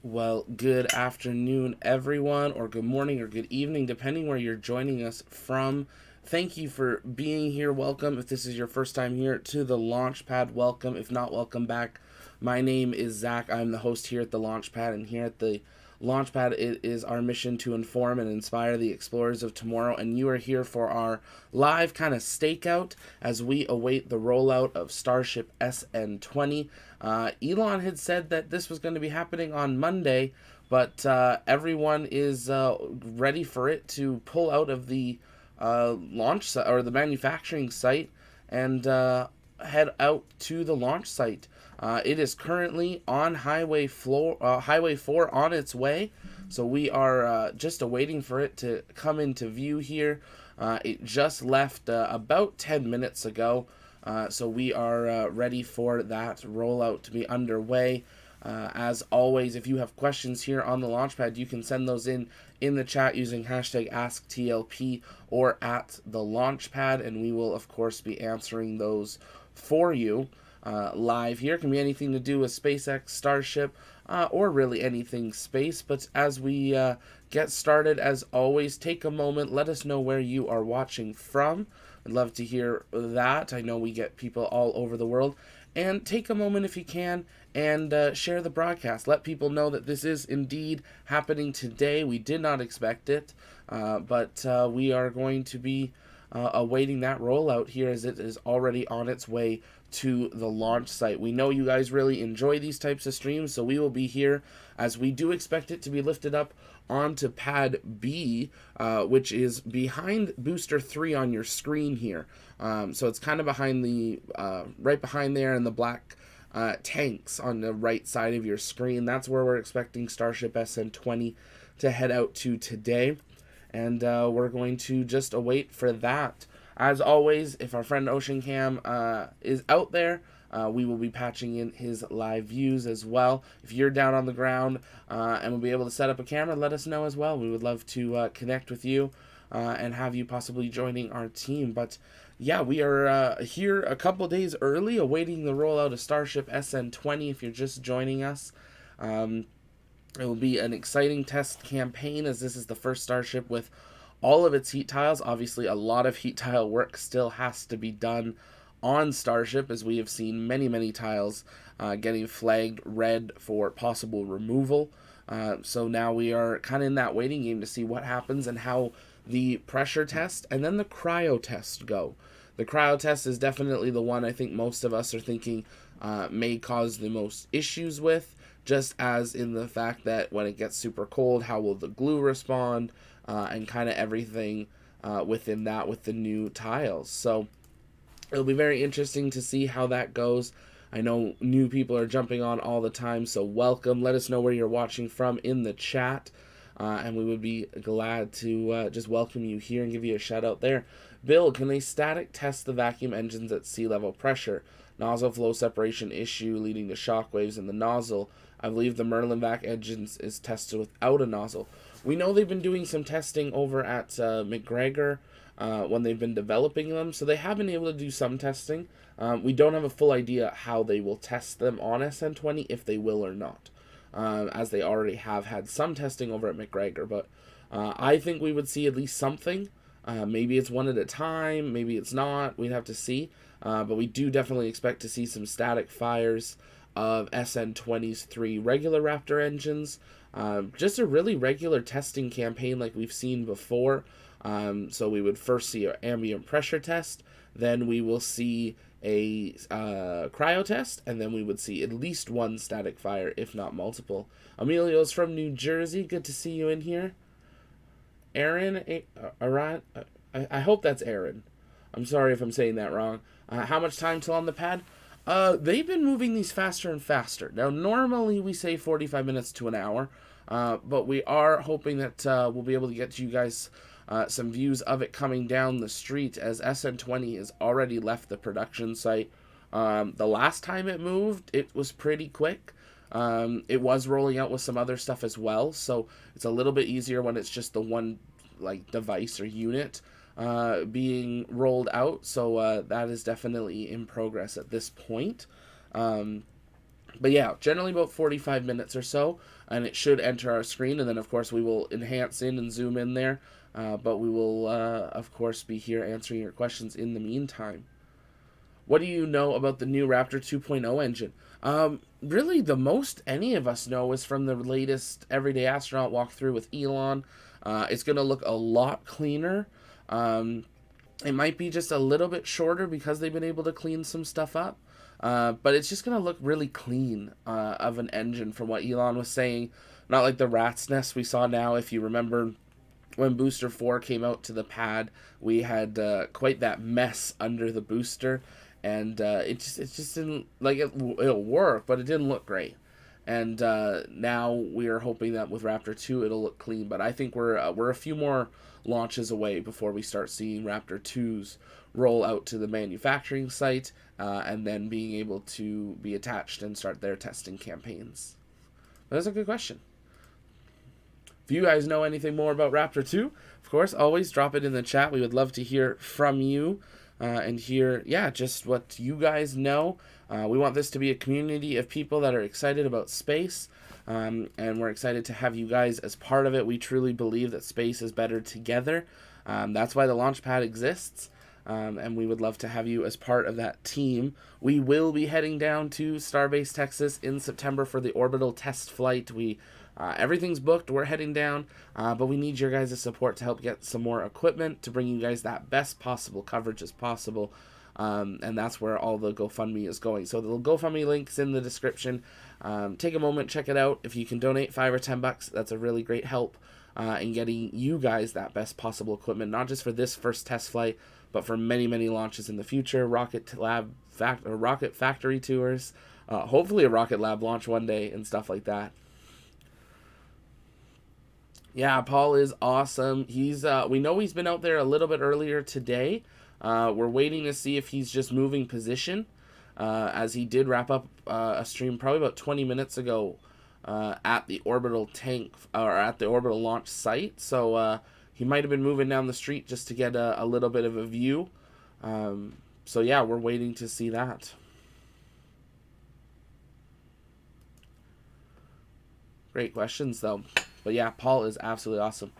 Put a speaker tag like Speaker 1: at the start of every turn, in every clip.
Speaker 1: Well, good afternoon, everyone, or good morning, or good evening, depending where you're joining us from. Thank you for being here. Welcome. If this is your first time here to the Launchpad, welcome. If not, welcome back. My name is Zach. I'm the host here at the Launchpad, and here at the Launchpad, it is our mission to inform and inspire the explorers of tomorrow. And you are here for our live kind of stakeout as we await the rollout of Starship SN20. Elon had said that this was going to be happening on Monday, but everyone is ready for it to pull out of the launch or the manufacturing site and head out to the launch site. It is currently on Highway 4 on its way, so we are just awaiting for it to come into view here. It just left about 10 minutes ago, so we are ready for that rollout to be underway. As always, if you have questions here on the Launchpad, you can send those in the chat using hashtag AskTLP or at the Launchpad, and we will, of course, be answering those for you live here. It can be anything to do with SpaceX, Starship, or really anything space. But as we get started, as always, take a moment, let us know where you are watching from. I'd love to hear that. I know we get people all over the world. And take a moment if you can and share the broadcast. Let people know that this is indeed happening today. We did not expect it, but we are going to be awaiting that rollout here as it is already on its way to the launch site. We know you guys really enjoy these types of streams, so we will be here as we do expect it to be lifted up onto pad B, which is behind booster 3 on your screen here. So it's kind of behind the right behind there in the black tanks on the right side of your screen. That's where we're expecting Starship SN20 to head out to today, and we're going to just await for that. As always, if our friend Ocean Cam is out there, we will be patching in his live views as well. If you're down on the ground and will be able to set up a camera, let us know as well. We would love to connect with you and have you possibly joining our team. But yeah, we are here a couple days early, awaiting the rollout of Starship SN20. If you're just joining us, it will be an exciting test campaign as this is the first Starship with all of its heat tiles. Obviously, a lot of heat tile work still has to be done on Starship, as we have seen many tiles getting flagged red for possible removal. So now we are kind of in that waiting game to see what happens and how the pressure test and then the cryo test go. The cryo test is definitely the one I think most of us are thinking may cause the most issues with, just as in the fact that when it gets super cold, how will the glue respond, and kind of everything within that with the new tiles. So it'll be very interesting to see how that goes. I know new people are jumping on all the time, so welcome. Let us know where you're watching from in the chat, and we would be glad to just welcome you here and give you a shout out there. Bill, can they static test the vacuum engines at sea level pressure? Nozzle flow separation issue leading to shock waves in the nozzle. I believe the Merlin vac engines is tested without a nozzle. We know they've been doing some testing over at McGregor when they've been developing them, so they have been able to do some testing. We don't have a full idea how they will test them on SN20, if they will or not, as they already have had some testing over at McGregor. But I think we would see at least something. Maybe it's one at a time, maybe it's not, we'd have to see. But we do definitely expect to see some static fires of SN20's 3 regular Raptor engines. Just a really regular testing campaign like we've seen before. So we would first see an ambient pressure test, then we will see a cryo test, and then we would see at least one static fire, if not multiple. Emilio's from New Jersey. Good to see you in here. Aaron, I hope that's Aaron. I'm sorry if I'm saying that wrong. How much time till on the pad? They've been moving these faster and faster. Now, normally we say 45 minutes to an hour, but we are hoping that we'll be able to get to you guys some views of it coming down the street, as SN20 has already left the production site. The last time it moved, it was pretty quick. It was rolling out with some other stuff as well, so it's a little bit easier when it's just the one device or unit being rolled out. So that is definitely in progress at this point. But yeah, generally about 45 minutes or so, and it should enter our screen. And then, of course, we will enhance in and zoom in there. But we will, of course, be here answering your questions in the meantime. What do you know about the new Raptor 2.0 engine? Really, the most any of us know is from the latest Everyday Astronaut walkthrough with Elon. It's going to look a lot cleaner. It might be just a little bit shorter because they've been able to clean some stuff up. But it's just going to look really clean of an engine from what Elon was saying. Not like the rat's nest we saw now. If you remember when Booster 4 came out to the pad, we had quite that mess under the booster. And it just didn't, like, it'll work, but it didn't look great. And now we are hoping that with Raptor 2 it'll look clean. But I think we're a few more launches away before we start seeing Raptor 2s roll out to the manufacturing site and then being able to be attached and start their testing campaigns. But that's a good question. If you guys know anything more about Raptor 2, of course, always drop it in the chat. We would love to hear from you and hear, just what you guys know. We want this to be a community of people that are excited about space, and we're excited to have you guys as part of it. We truly believe that space is better together. That's why the Launchpad exists, and we would love to have you as part of that team. We will be heading down to Starbase, Texas in September for the Orbital test flight. Everything's booked. We're heading down, but we need your guys' support to help get some more equipment to bring you guys that best possible coverage as possible. And that's where all the GoFundMe is going. So the GoFundMe link's in the description. Take a moment, check it out. If you can donate $5 or $10, that's a really great help in getting you guys that best possible equipment, not just for this first test flight, but for many, many launches in the future. Rocket factory tours, hopefully a Rocket Lab launch one day and stuff like that. Yeah, Paul is awesome. We know he's been out there a little bit earlier today. We're waiting to see if he's just moving position, as he did wrap up a stream probably about 20 minutes ago at the orbital tank, or at the orbital launch site. So he might have been moving down the street just to get a little bit of a view. So yeah, we're waiting to see that. Great questions, though. But yeah, Paul is absolutely awesome.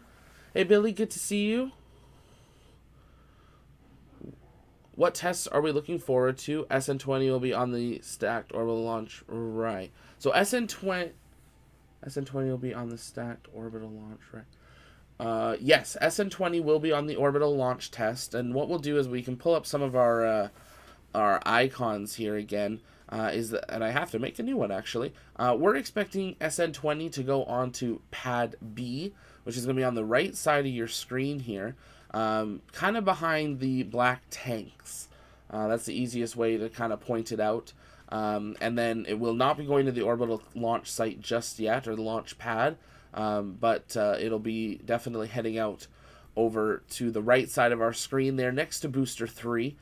Speaker 1: Hey, Billy, good to see you. What tests are we looking forward to? SN20 will be on the stacked orbital launch. Right. So SN20 will be on the stacked orbital launch, right? Yes, SN20 will be on the orbital launch test. And what we'll do is we can pull up some of our icons here again. And I have to make a new one, actually. We're expecting SN20 to go on to Pad B, which is going to be on the right side of your screen here, kind of behind the black tanks. That's the easiest way to kind of point it out. And then it will not be going to the orbital launch site just yet, or the launch pad, but it'll be definitely heading out over to the right side of our screen there next to Booster 3.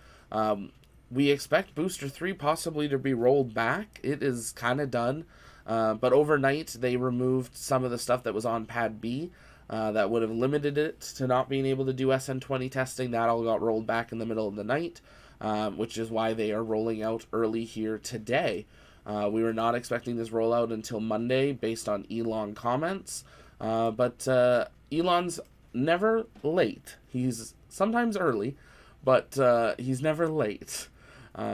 Speaker 1: We expect Booster 3 possibly to be rolled back. It is kind of done. But overnight, they removed some of the stuff that was on Pad B that would have limited it to not being able to do SN20 testing. That all got rolled back in the middle of the night, which is why they are rolling out early here today. We were not expecting this rollout until Monday based on Elon comments. But Elon's never late. He's sometimes early, but he's never late.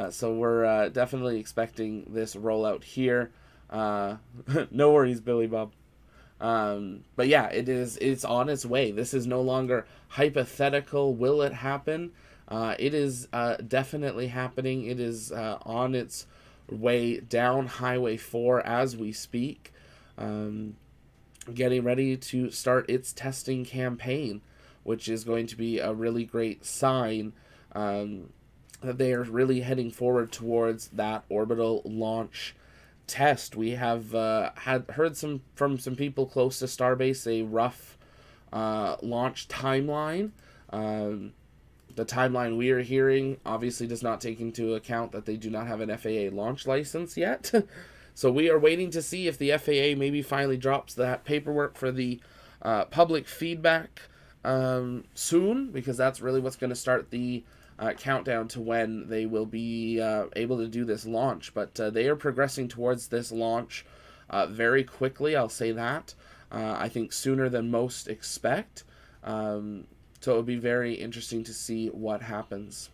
Speaker 1: So we're definitely expecting this rollout here. No worries, Billy Bob. But yeah, it's on its way. This is no longer hypothetical. Will it happen? It is definitely happening. It is on its way down Highway 4 as we speak, getting ready to start its testing campaign, which is going to be a really great sign that they are really heading forward towards that orbital launch test. We have had heard from some people close to Starbase a rough launch timeline. The timeline we are hearing obviously does not take into account that they do not have an FAA launch license yet. So we are waiting to see if the FAA maybe finally drops that paperwork for the public feedback soon, because that's really what's going to start the countdown to when they will be able to do this launch. But they are progressing towards this launch very quickly, I'll say that. I think sooner than most expect. So it will be very interesting to see what happens.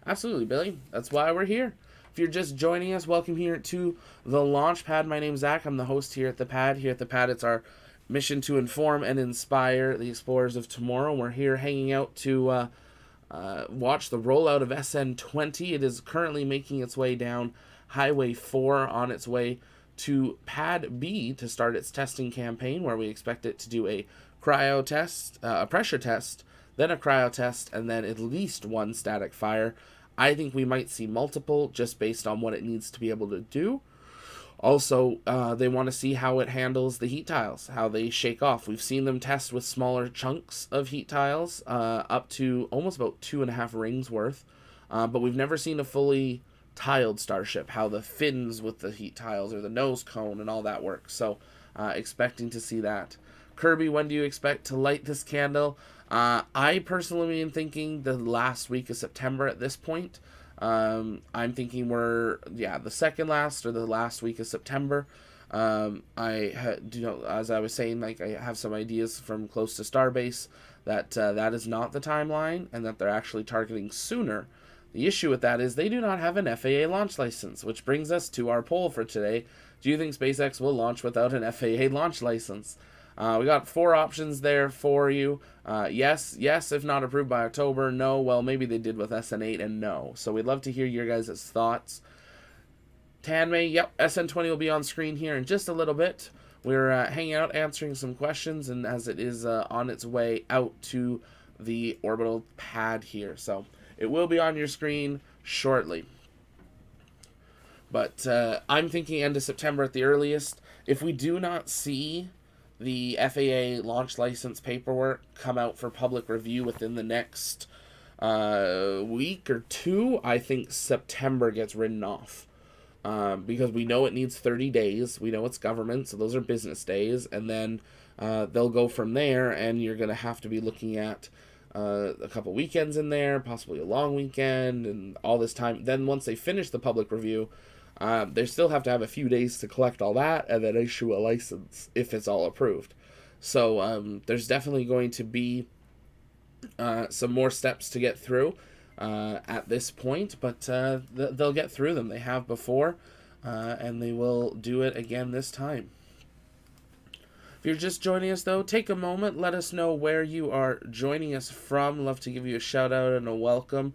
Speaker 1: Absolutely, Billy. That's why we're here. If you're just joining us, welcome here to the Launch Pad. My name's Zach. I'm the host here at the Pad. Here at the Pad, it's our mission to inform and inspire the explorers of tomorrow. We're here hanging out to watch the rollout of SN20. It is currently making its way down Highway 4 on its way to Pad B to start its testing campaign, where we expect it to do a cryo test, a pressure test, then a cryo test, and then at least one static fire. I think we might see multiple just based on what it needs to be able to do. Also, they want to see how it handles the heat tiles, how they shake off. We've seen them test with smaller chunks of heat tiles, up to almost about 2.5 rings worth. But we've never seen a fully tiled Starship, how the fins with the heat tiles or the nose cone and all that works. So, expecting to see that. Kirby, when do you expect to light this candle? I personally am thinking the last week of September at this point. I'm thinking we're, the second last or the last week of September. As I was saying, like, I have some ideas from close to Starbase that that is not the timeline and that they're actually targeting sooner. The issue with that is they do not have an FAA launch license, which brings us to our poll for today. Do you think SpaceX will launch without an FAA launch license? We got 4 options there for you. Yes, if not approved by October. No, well, maybe they did with SN8, and no. So we'd love to hear your guys' thoughts. Tanmay, yep, SN20 will be on screen here in just a little bit. We're hanging out, answering some questions, and as it is on its way out to the orbital pad here. So it will be on your screen shortly. But I'm thinking end of September at the earliest. If we do not see the FAA launch license paperwork come out for public review within the next week or 2, I think September gets written off. Because we know it needs 30 days. We know it's government, so those are business days. And then they'll go from there, and you're going to have to be looking at a couple weekends in there, possibly a long weekend, and all this time. Then once they finish the public review, they still have to have a few days to collect all that and then issue a license if it's all approved. So there's definitely going to be some more steps to get through at this point, but they'll get through them. They have before, and they will do it again this time. If you're just joining us, though, take a moment. Let us know where you are joining us from. Love to give you a shout out and a welcome.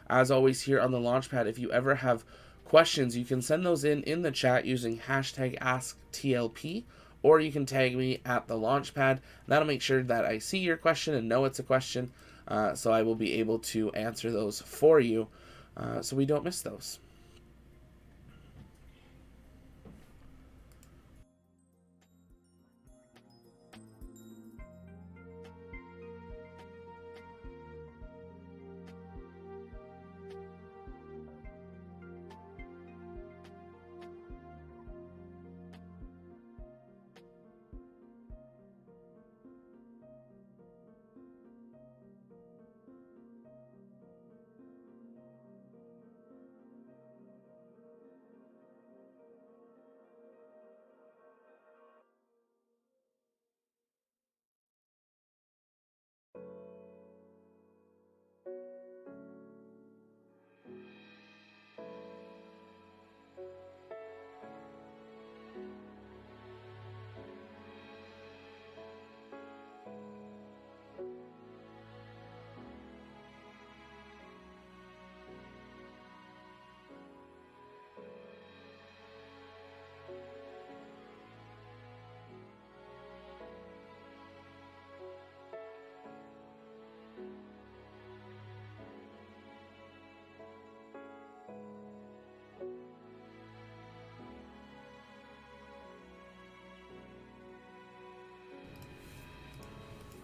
Speaker 1: As always, here on the Launchpad, if you ever have questions, you can send those in the chat using hashtag AskTLP, or you can tag me at the Launchpad. That'll make sure that I see your question and know it's a question, so I will be able to answer those for you, so we don't miss those.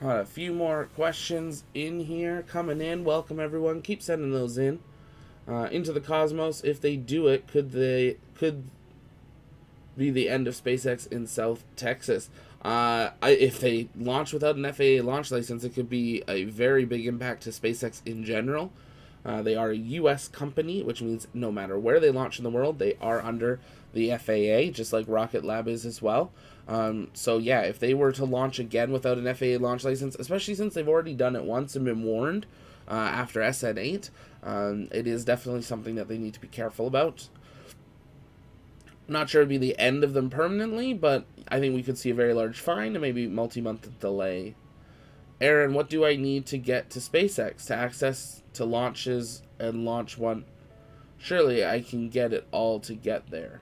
Speaker 1: A few more questions in here coming in. Welcome everyone. Keep sending those in. Into the cosmos. If they do it, could be the end of SpaceX in South Texas? If they launch without an FAA launch license, it could be a very big impact to SpaceX in general. They are a U.S. company, which means no matter where they launch in the world, they are under the FAA, just like Rocket Lab is as well. So yeah, if they were to launch again without an FAA launch license, especially since they've already done it once and been warned after SN8, it is definitely something that they need to be careful about. I'm not sure it'd be the end of them permanently, but I think we could see a very large fine and maybe multi-month delay. Aaron, what do I need to get to SpaceX to access to launches and launch one? Surely I can get it all to get there.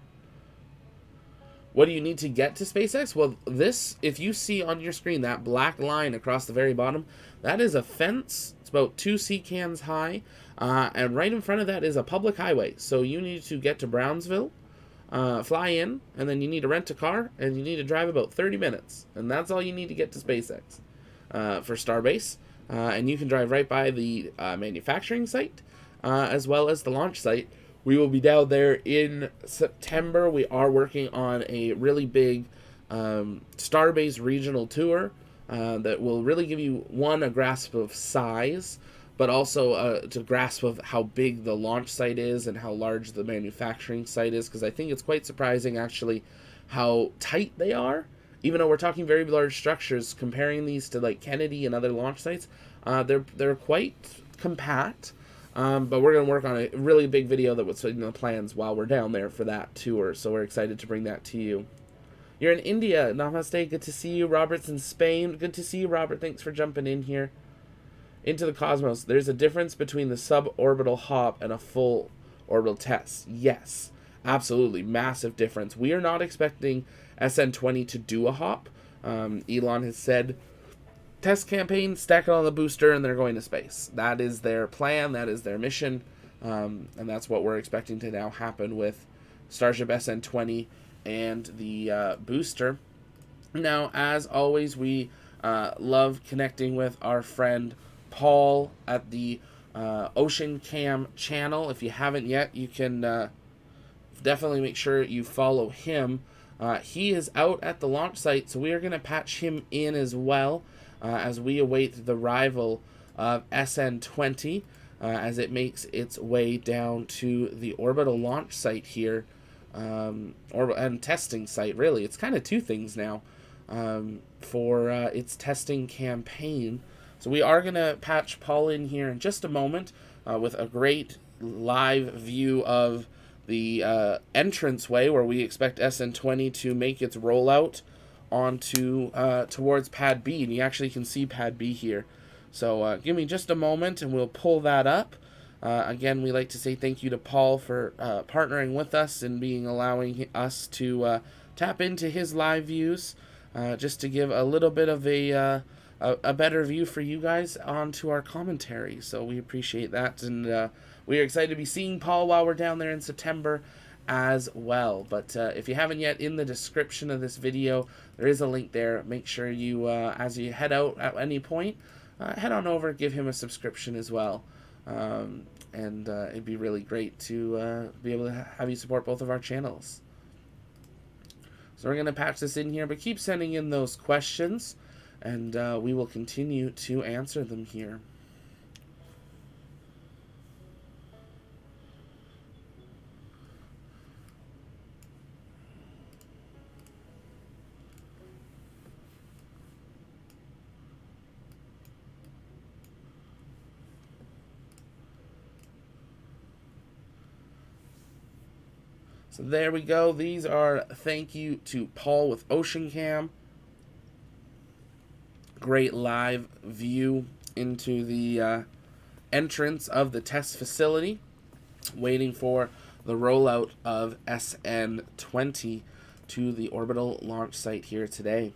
Speaker 1: What do you need to get to SpaceX? Well, this, if you see on your screen that black line across the very bottom, that is a fence. It's about 2 sea cans high, and right in front of that is a public highway. So you need to get to Brownsville, fly in, and then you need to rent a car, and you need to drive about 30 minutes. And that's all you need to get to SpaceX for Starbase. And you can drive right by the manufacturing site, as well as the launch site. We will be down there in September. We are working on a really big Starbase regional tour that will really give you, one, a grasp of size, but also to grasp of how big the launch site is and how large the manufacturing site is, because I think it's quite surprising actually how tight they are. Even though we're talking very large structures, comparing these to like Kennedy and other launch sites, they're quite compact. But we're going to work on a really big video that was in the plans while we're down there for that tour. So we're excited to bring that to you. You're in India. Namaste. Good to see you. Robert's in Spain. Good to see you, Robert. Thanks for jumping in here. Into the cosmos. There's a difference between the suborbital hop and a full orbital test. Yes, absolutely. Massive difference. We are not expecting SN20 to do a hop. Elon has said, test campaign, stack it on the booster, and they're going to space. That is their plan. That is their mission. And that's what we're expecting to now happen with Starship SN20 and the booster. Now, as always, we love connecting with our friend Paul at the Ocean Cam channel. If you haven't yet, you can definitely make sure you follow him. He is out at the launch site, so we are going to patch him in as well. As we await the arrival of SN20 as it makes its way down to the orbital launch site here, and testing site, really. It's kind of two things now for its testing campaign. So we are going to patch Paul in here in just a moment with a great live view of the entranceway where we expect SN20 to make its rollout onto towards pad B, and you actually can see pad B here. So give me just a moment and we'll pull that up. Again, we like to say thank you to Paul for partnering with us and allowing us to tap into his live views, just to give a little bit of a better view for you guys onto our commentary. So we appreciate that, and we are excited to be seeing Paul while we're down there in September as well. But if you haven't yet, in the description of this video there is a link there. Make sure you as you head out at any point, head on over, give him a subscription as well, and it'd be really great to be able to have you support both of our channels. So we're going to patch this in here, but keep sending in those questions, and we will continue to answer them here. So there we go. These are thank you to Paul with Ocean Cam. Great live view into the entrance of the test facility. Waiting for the rollout of SN20 to the orbital launch site here today.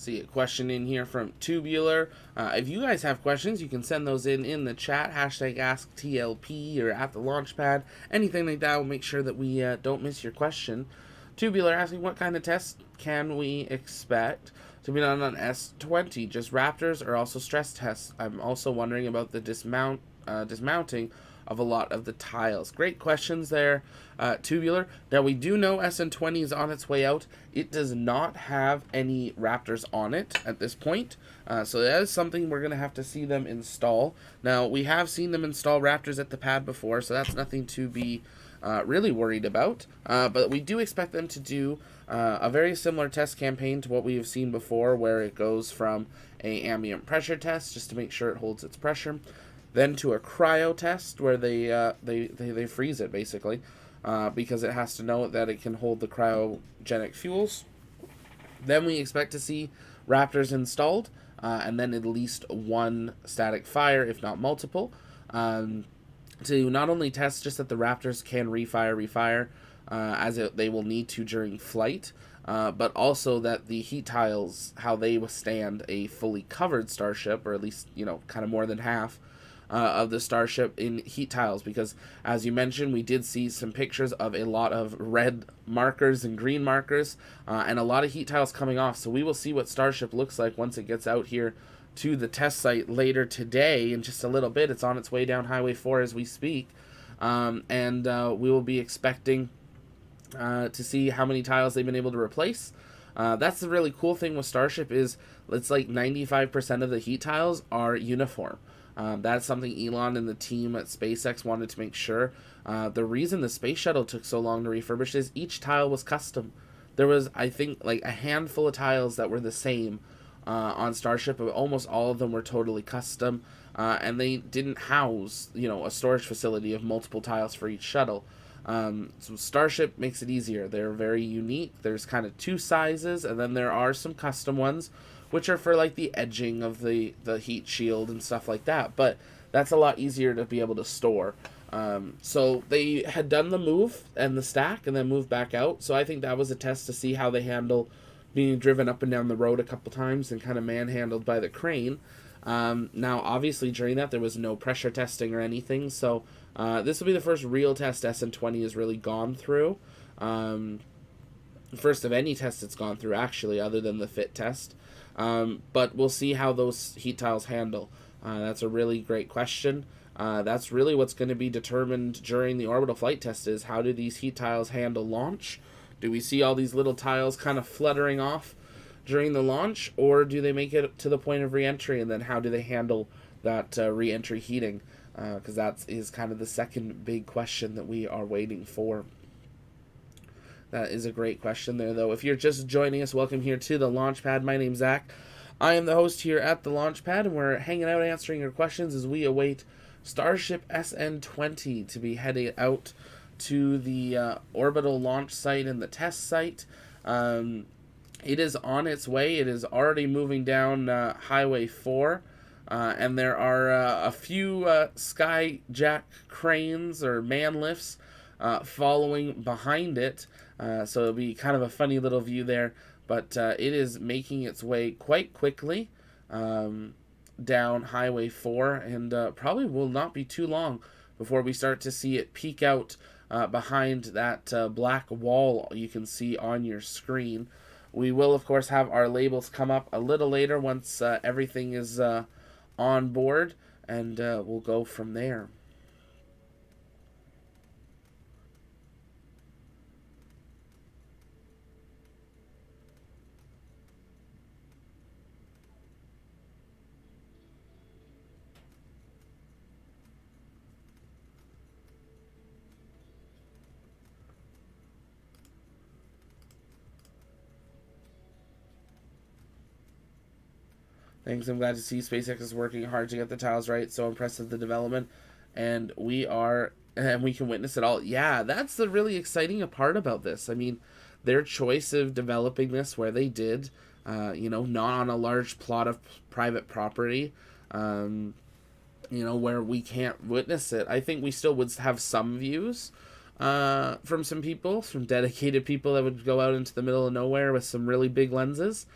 Speaker 1: See a question in here from Tubular. If you guys have questions, you can send those in the chat. Hashtag AskTLP or at the Launchpad. Anything like that will make sure that we don't miss your question. Tubular asking, what kind of tests can we expect to be done on S20? Just Raptors or also stress tests? I'm also wondering about the dismounting of a lot of the tiles. Great questions there, Tubular. Now, we do know SN20 is on its way out. It does not have any Raptors on it at this point, so that is something we're going to have to see them install. Now, we have seen them install Raptors at the pad before, so that's nothing to be really worried about, but we do expect them to do a very similar test campaign to what we have seen before, where it goes from a ambient pressure test just to make sure it holds its pressure, then to a cryo test where they freeze it basically, because it has to know that it can hold the cryogenic fuels. Then we expect to see Raptors installed, and then at least one static fire, if not multiple, to not only test just that the Raptors can refire, they will need to during flight, but also that the heat tiles, how they withstand a fully covered Starship, or at least, kind of more than half of the Starship in heat tiles, because as you mentioned, we did see some pictures of a lot of red markers and green markers, and a lot of heat tiles coming off. So we will see what Starship looks like once it gets out here to the test site later today in just a little bit. It's on its way down Highway 4 as we speak, and we will be expecting to see how many tiles they've been able to replace. That's the really cool thing with Starship, is it's like 95% of the heat tiles are uniform. That's something Elon and the team at SpaceX wanted to make sure. The reason the space shuttle took so long to refurbish is each tile was custom. There was, I think, like a handful of tiles that were the same on Starship, but almost all of them were totally custom, and they didn't house, a storage facility of multiple tiles for each shuttle. So Starship makes it easier. They're very unique. There's kind of two sizes, and then there are some custom ones, which are for like the edging of the heat shield and stuff like that. But that's a lot easier to be able to store. So they had done the move and the stack and then moved back out. So I think that was a test to see how they handle being driven up and down the road a couple times and kind of manhandled by the crane. Now, obviously, during that, there was no pressure testing or anything. So this will be the first real test SN20 has really gone through. First of any test it's gone through, actually, other than the fit test. But we'll see how those heat tiles handle. That's a really great question. That's really what's going to be determined during the orbital flight test, is how do these heat tiles handle launch? Do we see all these little tiles kind of fluttering off during the launch, or do they make it to the point of re-entry, and then how do they handle that re-entry heating? Because that is kind of the second big question that we are waiting for. That is a great question there, though. If you're just joining us, welcome here to the Launchpad. My name's Zach. I am the host here at the Launchpad, and we're hanging out answering your questions as we await Starship SN20 to be heading out to the orbital launch site and the test site. It is on its way. It is already moving down Highway 4, and there are a few skyjack cranes or man lifts following behind it. So it'll be kind of a funny little view there, but it is making its way quite quickly down Highway 4, and probably will not be too long before we start to see it peek out behind that black wall you can see on your screen. We will, of course, have our labels come up a little later once everything is on board, and we'll go from there. Thanks. I'm glad to see SpaceX is working hard to get the tiles right. So impressive, the development, and we can witness it all. Yeah, that's the really exciting part about this. I mean, their choice of developing this where they did, not on a large plot of private property, where we can't witness it. I think we still would have some views from some dedicated people that would go out into the middle of nowhere with some really big lenses.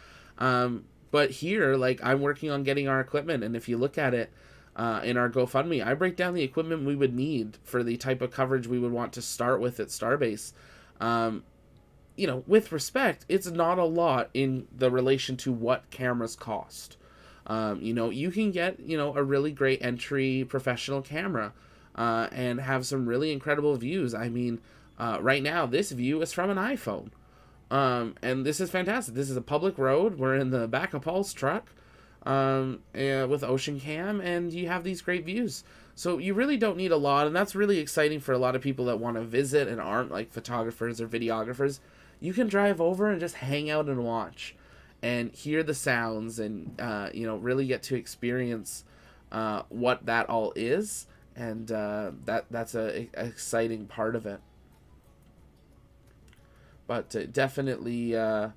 Speaker 1: But here, like, I'm working on getting our equipment, and if you look at it in our GoFundMe, I break down the equipment we would need for the type of coverage we would want to start with at Starbase. You know, with respect, it's not a lot in the relation to what cameras cost. You know, you can get, you know, a really great entry professional camera and have some really incredible views. I mean, right now, this view is from an iPhone. And this is fantastic. This is a public road. We're in the back of Paul's truck with Ocean Cam, and you have these great views. So you really don't need a lot, and that's really exciting for a lot of people that want to visit and aren't like photographers or videographers. You can drive over and just hang out and watch and hear the sounds and, you know, really get to experience what that all is. And that's a exciting part of it. But definitely it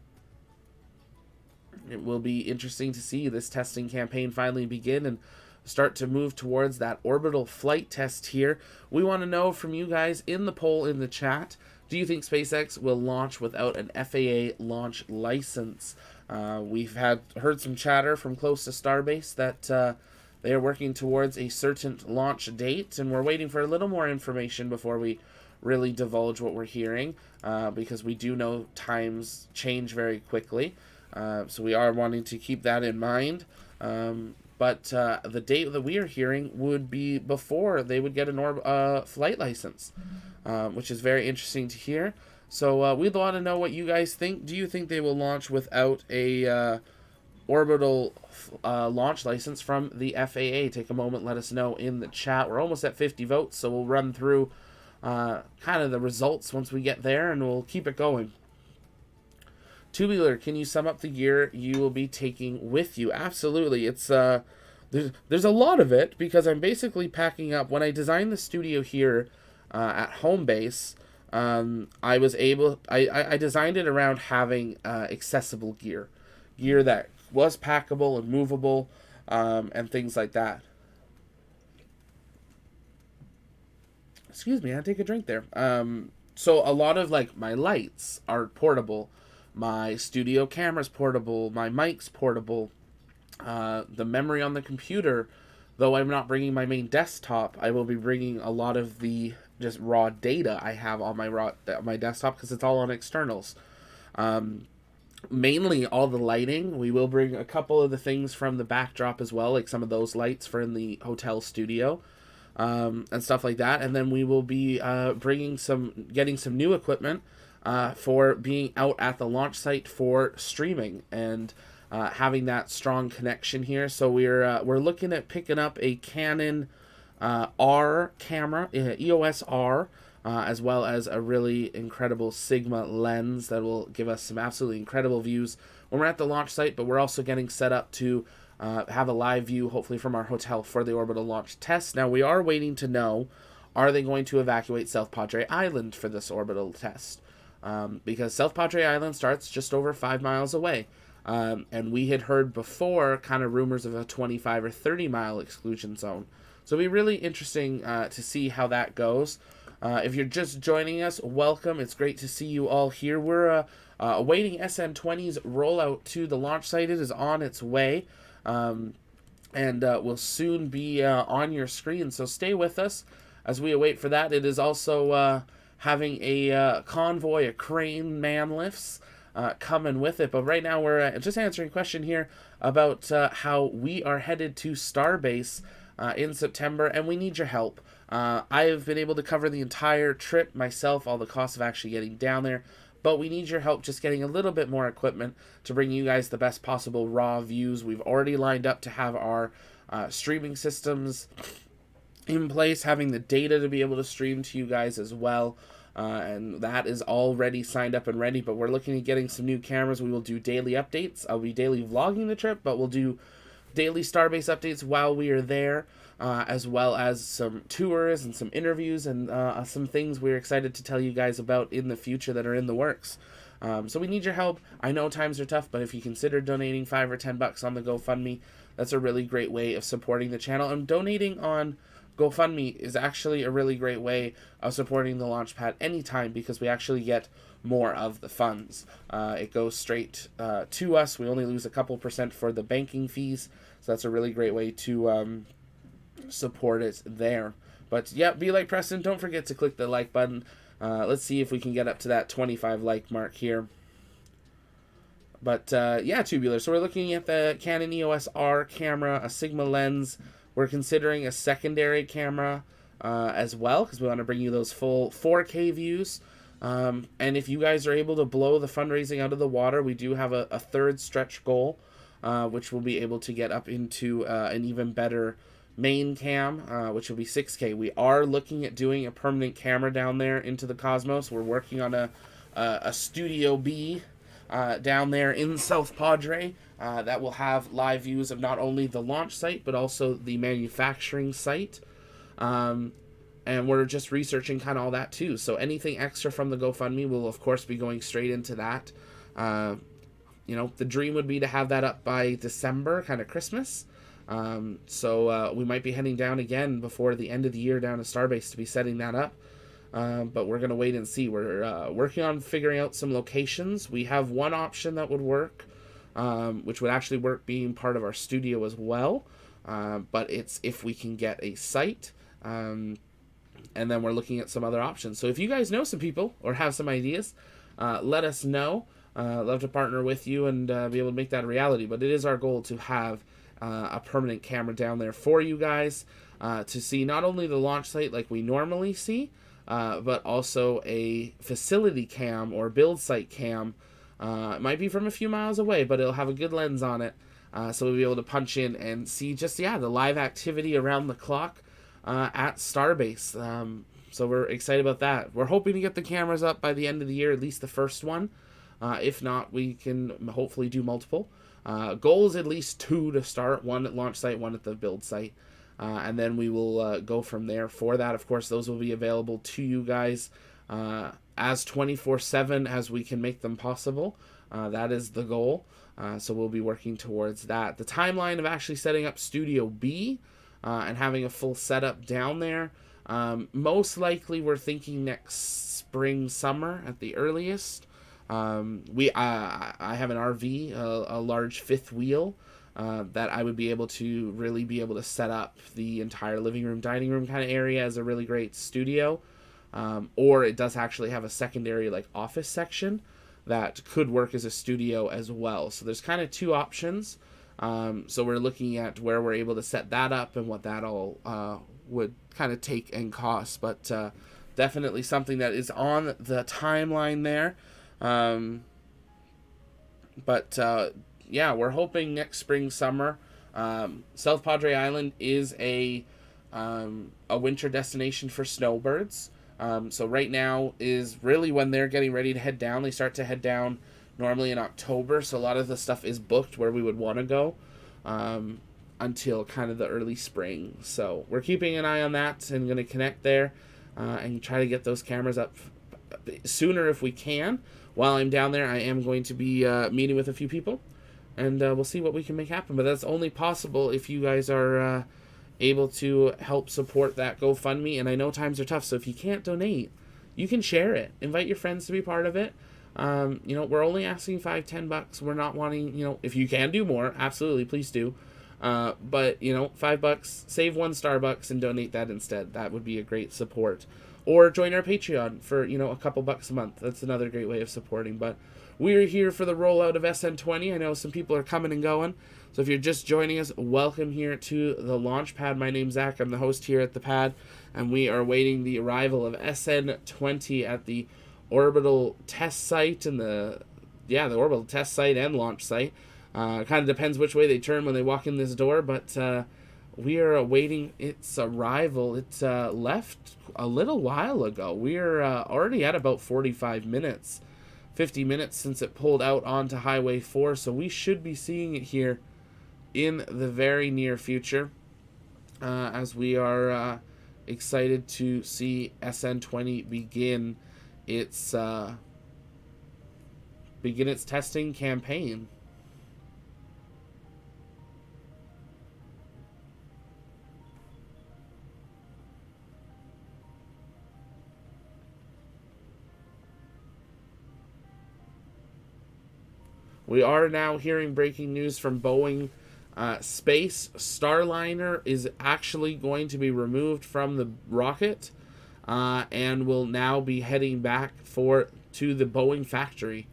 Speaker 1: will be interesting to see this testing campaign finally begin and start to move towards that orbital flight test here. We want to know from you guys in the poll in the chat, do you think SpaceX will launch without an FAA launch license? We've heard some chatter from close to Starbase that they are working towards a certain launch date, and we're waiting for a little more information before we really divulge what we're hearing, because we do know times change very quickly. So we are wanting to keep that in mind. But the date that we are hearing would be before they would get an flight license, which is very interesting to hear. So we'd want to know what you guys think. Do you think they will launch without a orbital launch license from the FAA? Take a moment, let us know in the chat. We're almost at 50 votes, so we'll run through kind of the results once we get there, and we'll keep it going. Tubular, can you sum up the gear you will be taking with you? Absolutely. It's there's a lot of it, because I'm basically packing up. When I designed the studio here at home base, I designed it around having accessible gear that was packable and movable, and things like that. Excuse me, I had to take a drink there. So a lot of, like, my lights are portable. My studio camera's portable. My mic's portable. The memory on the computer, though I'm not bringing my main desktop, I will be bringing a lot of the just raw data I have on my desktop, because it's all on externals. Mainly all the lighting. We will bring a couple of the things from the backdrop as well, like some of those lights for in the hotel studio. And stuff like that, and then we will be getting some new equipment for being out at the launch site for streaming and having that strong connection here. So we're looking at picking up a Canon R camera, EOS R, as well as a really incredible Sigma lens that will give us some absolutely incredible views when we're at the launch site. But we're also getting set up to have a live view, hopefully from our hotel, for the orbital launch test. Now, we are waiting to know, are they going to evacuate South Padre Island for this orbital test? Because South Padre Island starts just over 5 miles away. And we had heard before kind of rumors of a 25 or 30 mile exclusion zone. So it'll be really interesting to see how that goes. If you're just joining us, welcome. It's great to see you all here. We're awaiting SN20's rollout to the launch site. It is on its way. And will soon be on your screen, so stay with us as we await for that. It is also having a convoy, a crane, man lifts coming with it. But right now we're just answering a question here about how we are headed to Starbase in September, and we need your help. I have been able to cover the entire trip myself, all the costs of actually getting down there. But we need your help just getting a little bit more equipment to bring you guys the best possible raw views. We've already lined up to have our streaming systems in place, having the data to be able to stream to you guys as well. And that is already signed up and ready. But we're looking at getting some new cameras. We will do daily updates. I'll be daily vlogging the trip, but we'll do daily Starbase updates while we are there. As well as some tours and some interviews and some things we're excited to tell you guys about in the future that are in the works. So we need your help. I know times are tough, but if you consider donating $5 or $10 on the GoFundMe, that's a really great way of supporting the channel. And donating on GoFundMe is actually a really great way of supporting the Launchpad anytime, because we actually get more of the funds. It goes straight to us. We only lose a couple % for the banking fees, so that's a really great way to support it there. But yeah, be like Preston. Don't forget to click the like button. Let's see if we can get up to that 25 like mark here. But yeah, Tubular. So we're looking at the Canon EOS R camera, a Sigma lens. We're considering a secondary camera as well, because we want to bring you those full 4K views. And if you guys are able to blow the fundraising out of the water, we do have a third stretch goal, which we'll be able to get up into an even better main cam, which will be 6K. We are looking at doing a permanent camera down there into the cosmos. We're working on a Studio B down there in South Padre that will have live views of not only the launch site but also the manufacturing site. And we're just researching kind of all that too. So anything extra from the GoFundMe will of course be going straight into that. You know, the dream would be to have that up by December, kind of Christmas. So we might be heading down again before the end of the year down to Starbase to be setting that up. But we're going to wait and see. We're working on figuring out some locations. We have one option that would work, which would actually work being part of our studio as well. But it's if we can get a site. And then we're looking at some other options. So if you guys know some people or have some ideas, let us know. Love to partner with you and be able to make that a reality. But it is our goal to have a permanent camera down there for you guys to see not only the launch site like we normally see, but also a facility cam or build site cam. It might be from a few miles away, but it'll have a good lens on it. So we'll be able to punch in and see just, yeah, the live activity around the clock at Starbase. So we're excited about that. We're hoping to get the cameras up by the end of the year, at least the first one. If not, we can hopefully do multiple. Goal is at least 2 to start, 1 at launch site, 1 at the build site. And then we will go from there for that. Of course, those will be available to you guys as 24/7 as we can make them possible. That is the goal. So we'll be working towards that. The timeline of actually setting up Studio B and having a full setup down there, most likely we're thinking next spring, summer at the earliest. I have an RV, a large 5th wheel, that I would be able to really be able to set up the entire living room, dining room kind of area as a really great studio. Or it does actually have a secondary like office section that could work as a studio as well. So there's kind of 2 options. So we're looking at where we're able to set that up and what that all would kind of take and cost. But definitely something that is on the timeline there. Yeah, we're hoping next spring, summer. South Padre Island is a winter destination for snowbirds. So right now is really when they're getting ready to head down. They start to head down normally in October, so a lot of the stuff is booked where we would want to go until kind of the early spring. So we're keeping an eye on that and going to connect there and try to get those cameras up sooner if we can. While I'm down there, I am going to be meeting with a few people, and we'll see what we can make happen. But that's only possible if you guys are able to help support that GoFundMe. And I know times are tough, so if you can't donate, you can share it. Invite your friends to be part of it. You know, we're only asking $5-10. We're not wanting, you know, if you can do more, absolutely, please do. But, you know, $5, save 1 Starbucks and donate that instead. That would be a great support. Or join our Patreon for, you know, a couple bucks a month. That's another great way of supporting. But we're here for the rollout of SN20. I know some people are coming and going. So if you're just joining us, welcome here to the launch pad. My name's Zach. I'm the host here at the pad. And we are waiting the arrival of SN20 at the Orbital test site and the Orbital test site and launch site. Kind of depends which way they turn when they walk in this door, but we are awaiting its arrival. It left a little while ago. We're already at about 45 minutes, 50 minutes since it pulled out onto Highway 4, so we should be seeing it here in the very near future as we are excited to see SN20 begin its testing campaign. We are now hearing breaking news from Boeing. Space Starliner is actually going to be removed from the rocket and will now be heading back to the Boeing factory.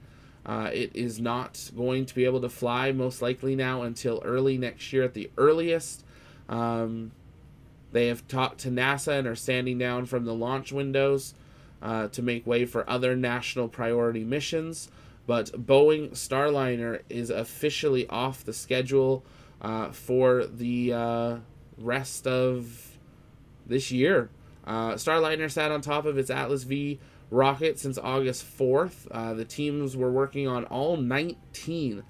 Speaker 1: It is not going to be able to fly most likely now until early next year at the earliest. They have talked to NASA and are standing down from the launch windows to make way for other national priority missions. But Boeing Starliner is officially off the schedule for the rest of this year. Starliner sat on top of its Atlas V rocket since August 4th. The teams were working on all 19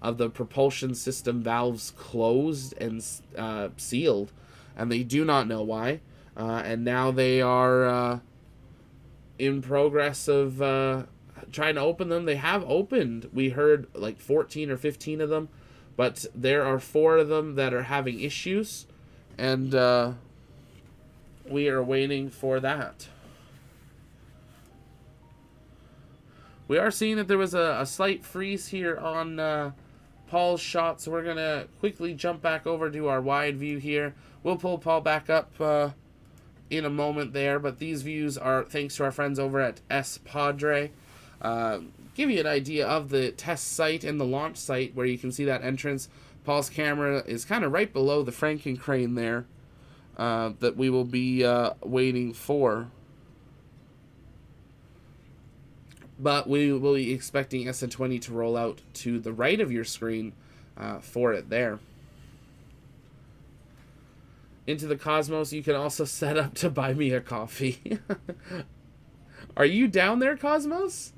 Speaker 1: of the propulsion system valves closed and sealed, and they do not know why. And now they are in progress of trying to open them. They have opened, we heard, like 14 or 15 of them, but there are 4 of them that are having issues, and we are waiting for that. We are seeing that there was a slight freeze here on Paul's shot, so we're going to quickly jump back over to our wide view here. We'll pull Paul back up in a moment there, but these views are thanks to our friends over at Padre. Give you an idea of the test site and the launch site where you can see that entrance. Paul's camera is kind of right below the Franken crane there that we will be waiting for. But we will be expecting SN20 to roll out to the right of your screen for it there. Into the cosmos, you can also set up to buy me a coffee. Are you down there, Cosmos?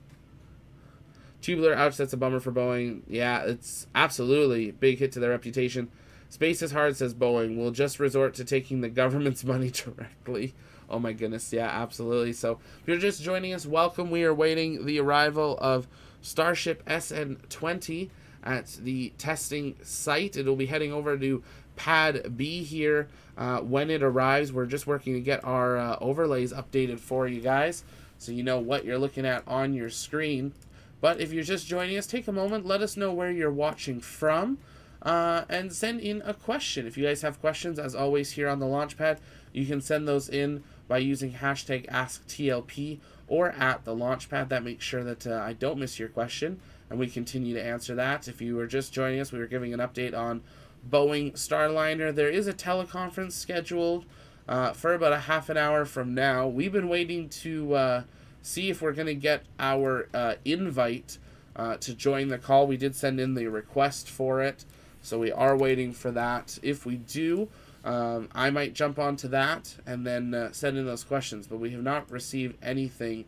Speaker 1: Tubular, ouch, that's a bummer for Boeing. Yeah, it's absolutely a big hit to their reputation. Space is hard, says Boeing. We'll just resort to taking the government's money directly. Oh my goodness, yeah, absolutely. So if you're just joining us, welcome. We are waiting the arrival of Starship SN20 at the testing site. It'll be heading over to Pad B here when it arrives. We're just working to get our overlays updated for you guys so you know what you're looking at on your screen. But if you're just joining us, take a moment, let us know where you're watching from, and send in a question. If you guys have questions, as always here on the Launchpad, you can send those in by using hashtag AskTLP or at the Launchpad. That makes sure that I don't miss your question, and we continue to answer that. If you were just joining us, we were giving an update on Boeing Starliner. There is a teleconference scheduled for about a half an hour from now. We've been waiting to see if we're going to get our invite to join the call. We did send in the request for it, so we are waiting for that. If we do, I might jump onto that and then send in those questions, but we have not received anything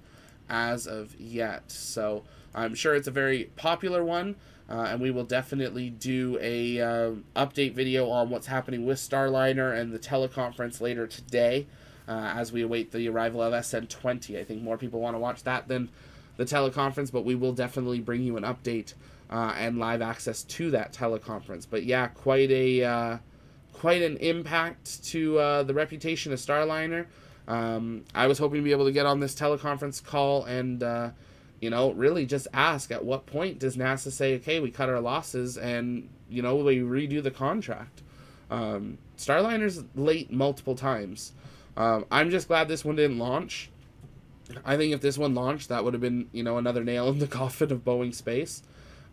Speaker 1: as of yet. So I'm sure it's a very popular one, and we will definitely do a update video on what's happening with Starliner and the teleconference later today. As we await the arrival of SN20. I think more people want to watch that than the teleconference, but we will definitely bring you an update and live access to that teleconference. But yeah, quite an impact to the reputation of Starliner. I was hoping to be able to get on this teleconference call and really just ask, at what point does NASA say, okay, we cut our losses and we redo the contract? Starliner's late multiple times. I'm just glad this one didn't launch. I think if this one launched, that would have been, another nail in the coffin of Boeing Space,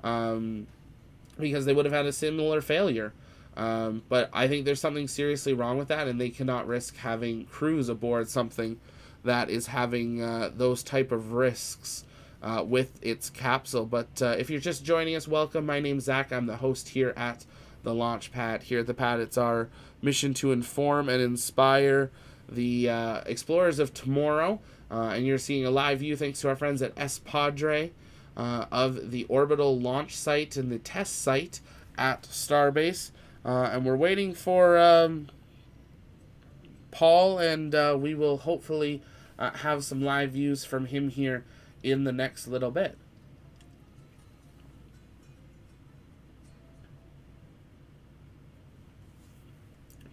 Speaker 1: because they would have had a similar failure. But I think there's something seriously wrong with that, and they cannot risk having crews aboard something that is having those type of risks with its capsule. But if you're just joining us, welcome. My name's Zach. I'm the host here at the Launchpad. Here at the pad, it's our mission to inform and inspire the explorers of tomorrow, and you're seeing a live view thanks to our friends at Padre of the Orbital launch site and the test site at Starbase, and we're waiting for Paul, and we will hopefully have some live views from him here in the next little bit.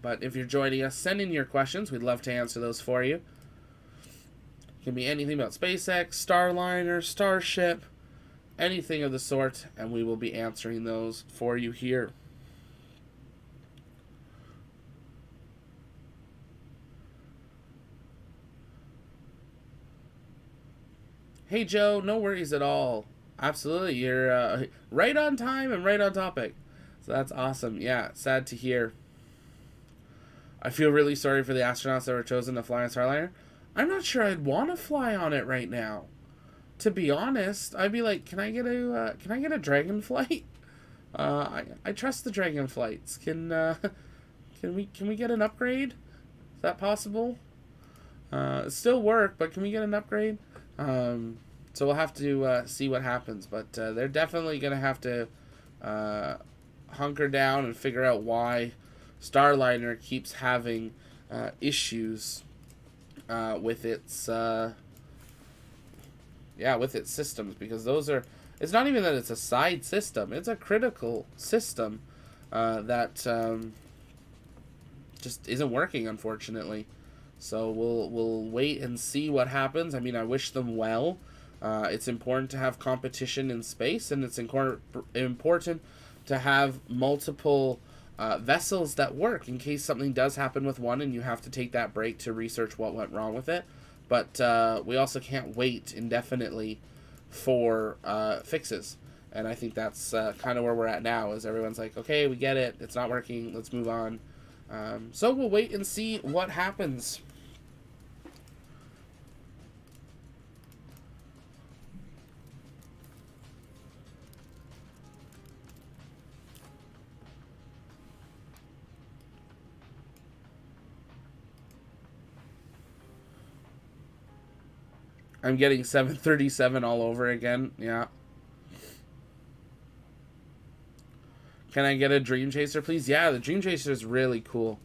Speaker 1: But if you're joining us, send in your questions. We'd love to answer those for you. It can be anything about SpaceX, Starliner, Starship, anything of the sort, and we will be answering those for you here. Hey Joe, no worries at all. Absolutely, you're right on time and right on topic. So that's awesome. Yeah, sad to hear. I feel really sorry for the astronauts that were chosen to fly on Starliner. I'm not sure I'd want to fly on it right now. To be honest, I'd be like, can I get a dragon flight? I trust the dragon flights. Can we get an upgrade? Is that possible? Still work, but can we get an upgrade? So we'll have to see what happens, but they're definitely gonna have to hunker down and figure out why Starliner keeps having issues with its with its systems, because those are, it's not even that it's a side system, it's a critical system that just isn't working, unfortunately. So we'll wait and see what happens. I mean, I wish them well. It's important to have competition in space, and it's important to have multiple vessels that work in case something does happen with one and you have to take that break to research what went wrong with it. But we also can't wait indefinitely for fixes. And I think that's kind of where we're at now, is everyone's like, okay, we get it, it's not working, let's move on. So we'll wait and see what happens. I'm getting 737 all over again. Yeah. Can I get a Dream Chaser, please? Yeah, the Dream Chaser is really cool.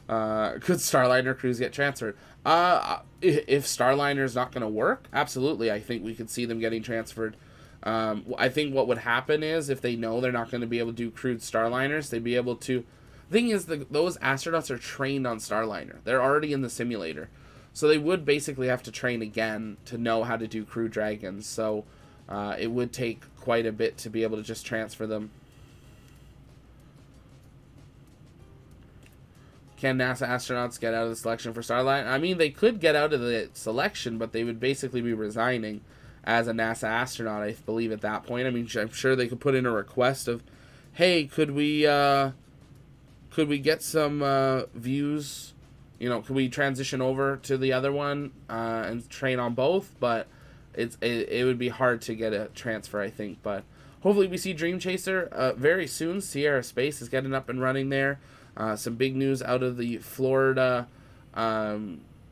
Speaker 1: Could Starliner crews get transferred? If Starliner is not going to work, absolutely. I think we could see them getting transferred. I think what would happen is, if they know they're not going to be able to do crewed Starliners, they'd be able to... The thing is, those astronauts are trained on Starliner. They're already in the simulator. So they would basically have to train again to know how to do crew dragons. So it would take quite a bit to be able to just transfer them. Can NASA astronauts get out of the selection for Starliner? I mean, they could get out of the selection, but they would basically be resigning as a NASA astronaut, I believe, at that point. I mean, I'm sure they could put in a request of, hey, could we get some views? You know, could we transition over to the other one and train on both? But it would be hard to get a transfer, I think. But hopefully we see Dream Chaser very soon. Sierra Space is getting up and running there. Some big news out of the Florida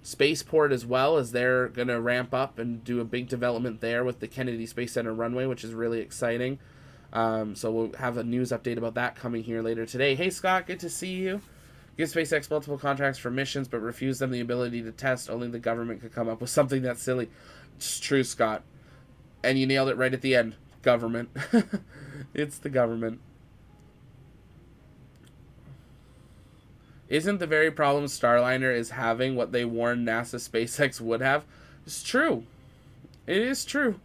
Speaker 1: spaceport as well, as they're going to ramp up and do a big development there with the Kennedy Space Center runway, which is really exciting. So we'll have a news update about that coming here later today. Hey, Scott, good to see you. Give SpaceX multiple contracts for missions, but refuse them the ability to test. Only the government could come up with something that's silly. It's true, Scott. And you nailed it right at the end. Government. It's the government. Isn't the very problem Starliner is having what they warned NASA SpaceX would have? It's true. It is true.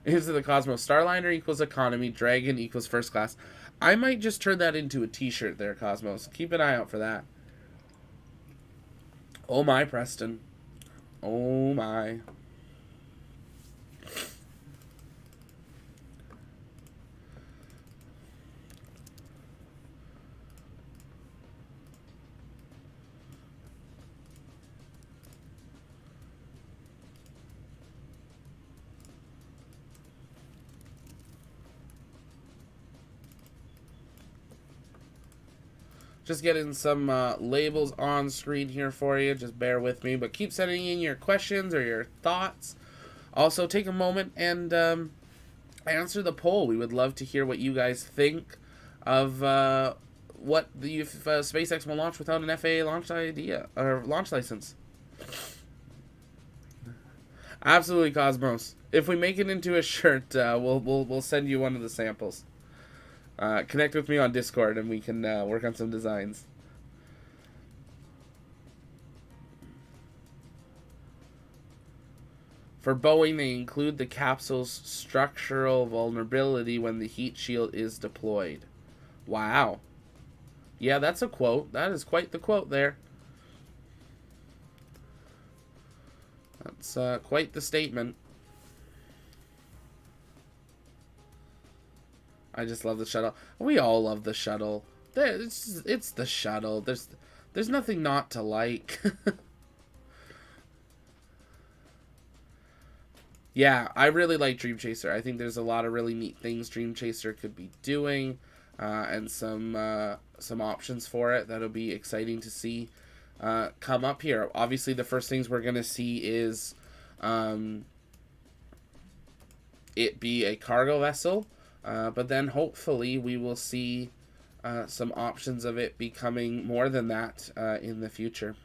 Speaker 1: Into the Cosmos. Starliner equals economy. Dragon equals first class. I might just turn that into a t-shirt there, Cosmos. Keep an eye out for that. Oh my, Preston. Oh my. Just getting some labels on screen here for you. Just bear with me. But keep sending in your questions or your thoughts. Also, take a moment and answer the poll. We would love to hear what you guys think of what the SpaceX will launch without an FAA launch idea or launch license. Absolutely, Cosmos. If we make it into a shirt, we'll send you one of the samples. Connect with me on Discord and we can work on some designs. For Boeing, they include the capsule's structural vulnerability when the heat shield is deployed. Wow. Yeah, that's a quote. That is quite the quote there. That's quite the statement. I just love the shuttle. We all love the shuttle. It's the shuttle. There's nothing not to like. Yeah, I really like Dream Chaser. I think there's a lot of really neat things Dream Chaser could be doing, and some options for it that'll be exciting to see come up here. Obviously, the first things we're gonna see is it be a cargo vessel, but then hopefully we will see some options of it becoming more than that in the future.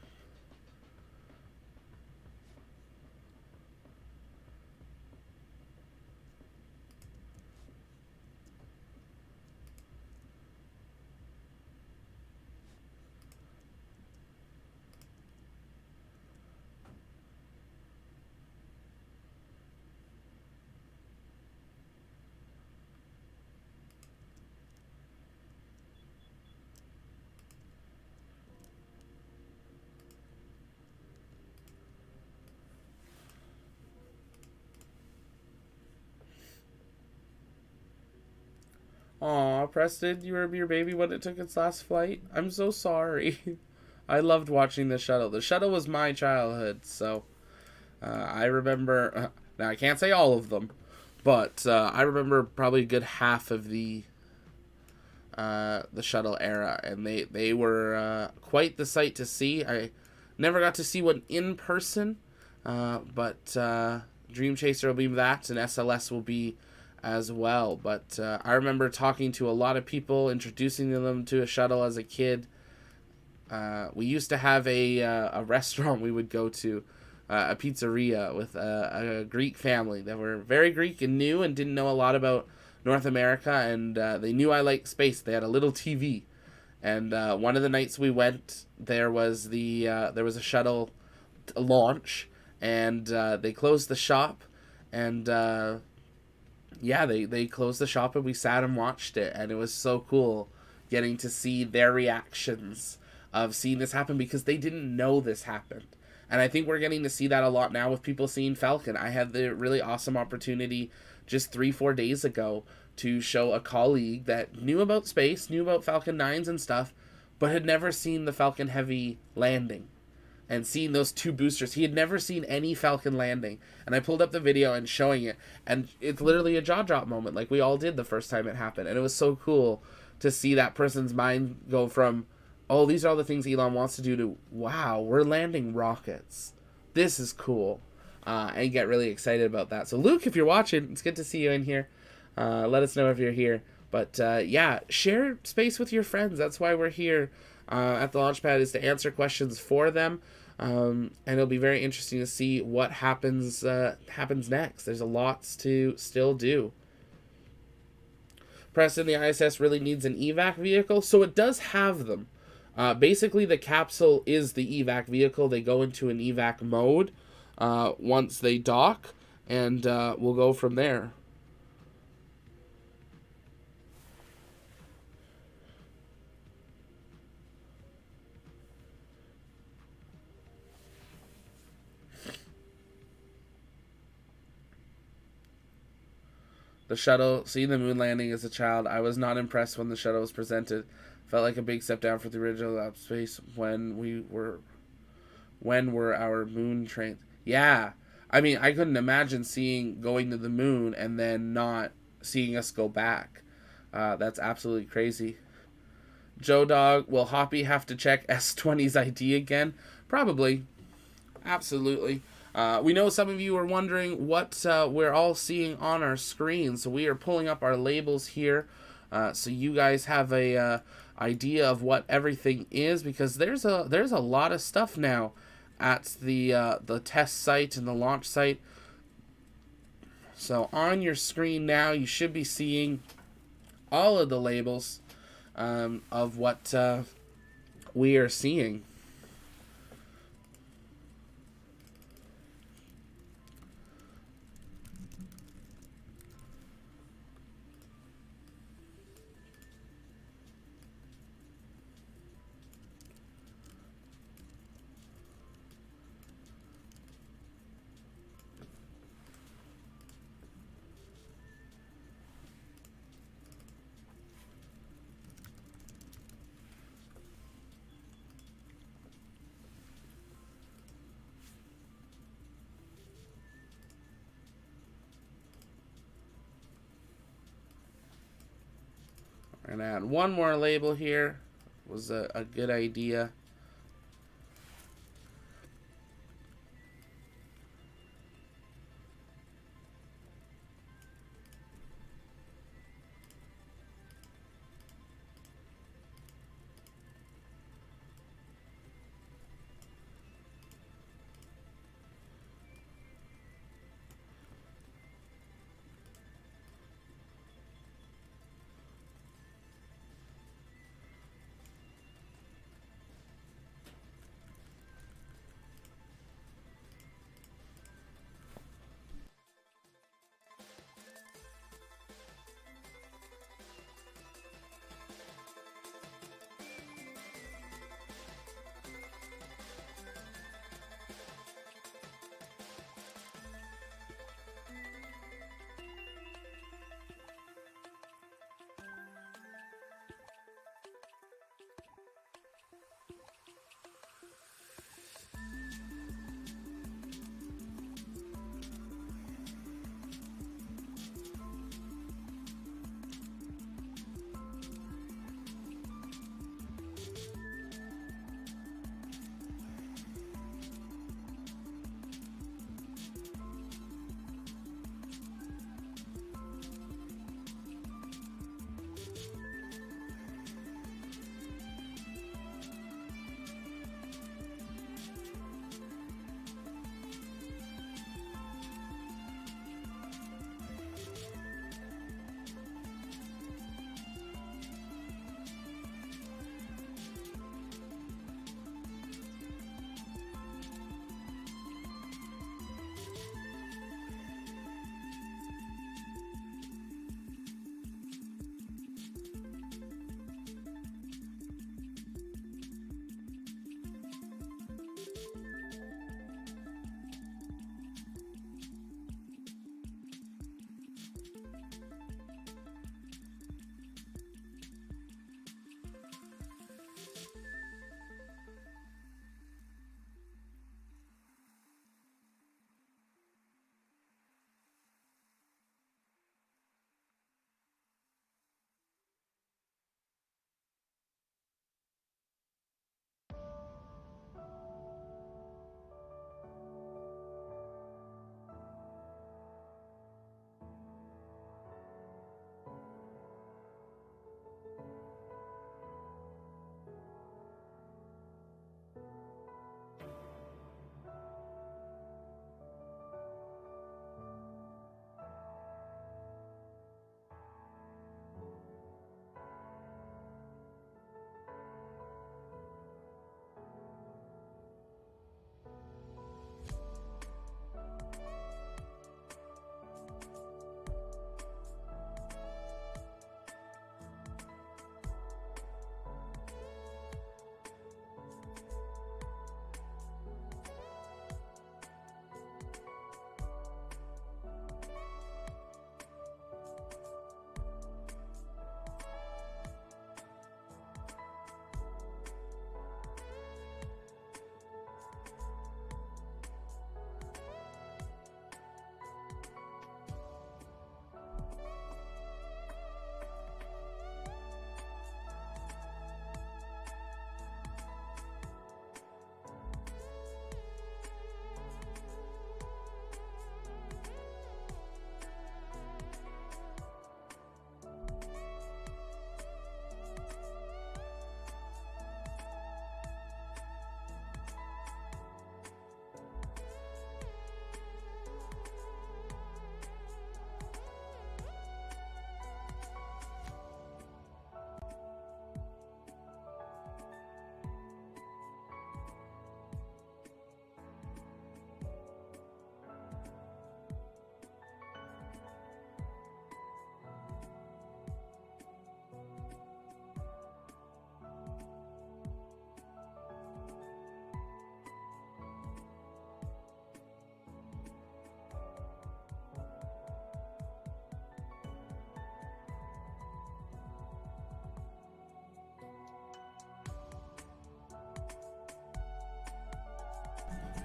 Speaker 1: Aw, Preston, you were your baby when it took its last flight? I'm so sorry. I loved watching the shuttle. The shuttle was my childhood, so I remember... now, I can't say all of them, but I remember probably a good half of the shuttle era, and they were quite the sight to see. I never got to see one in person, but Dream Chaser will be that, and SLS will be as well. But I remember talking to a lot of people, introducing them to a shuttle as a kid. We used to have a restaurant we would go to, a pizzeria with a Greek family that were very Greek and new and didn't know a lot about North America, and they knew I liked space. They had a little TV, and one of the nights we went, there was a shuttle launch, and they closed the shop, and yeah, they closed the shop and we sat and watched it, and it was so cool getting to see their reactions of seeing this happen because they didn't know this happened. And I think we're getting to see that a lot now with people seeing Falcon. I had the really awesome opportunity just 3-4 days ago to show a colleague that knew about space, knew about Falcon 9s and stuff, but had never seen the Falcon Heavy landing. And seeing those two boosters, he had never seen any Falcon landing. And I pulled up the video and showing it, and it's literally a jaw drop moment, like we all did the first time it happened. And it was so cool to see that person's mind go from, oh, these are all the things Elon wants to do, to, wow, we're landing rockets. This is cool. And get really excited about that. So Luke, if you're watching, it's good to see you in here. Let us know if you're here. But yeah, share space with your friends. That's why we're here at the Launchpad, is to answer questions for them. And it'll be very interesting to see what happens next. There's a lot to still do. Preston, the ISS really needs an evac vehicle, so it does have them. Basically, the capsule is the evac vehicle. They go into an evac mode once they dock, and we'll go from there. The shuttle, seeing the moon landing as a child, I was not impressed when the shuttle was presented. Felt like a big step down for the original lap space when were our moon trains. Yeah, I mean, I couldn't imagine going to the moon and then not seeing us go back. That's absolutely crazy. Joe Dog, will Hoppy have to check S20's ID again? Probably. Absolutely. We know some of you are wondering what we're all seeing on our screen, so we are pulling up our labels here so you guys have a idea of what everything is, because there's a lot of stuff now at the test site and the launch site. So on your screen now, you should be seeing all of the labels of what we are seeing. We're going to add one more label here. Was a good idea.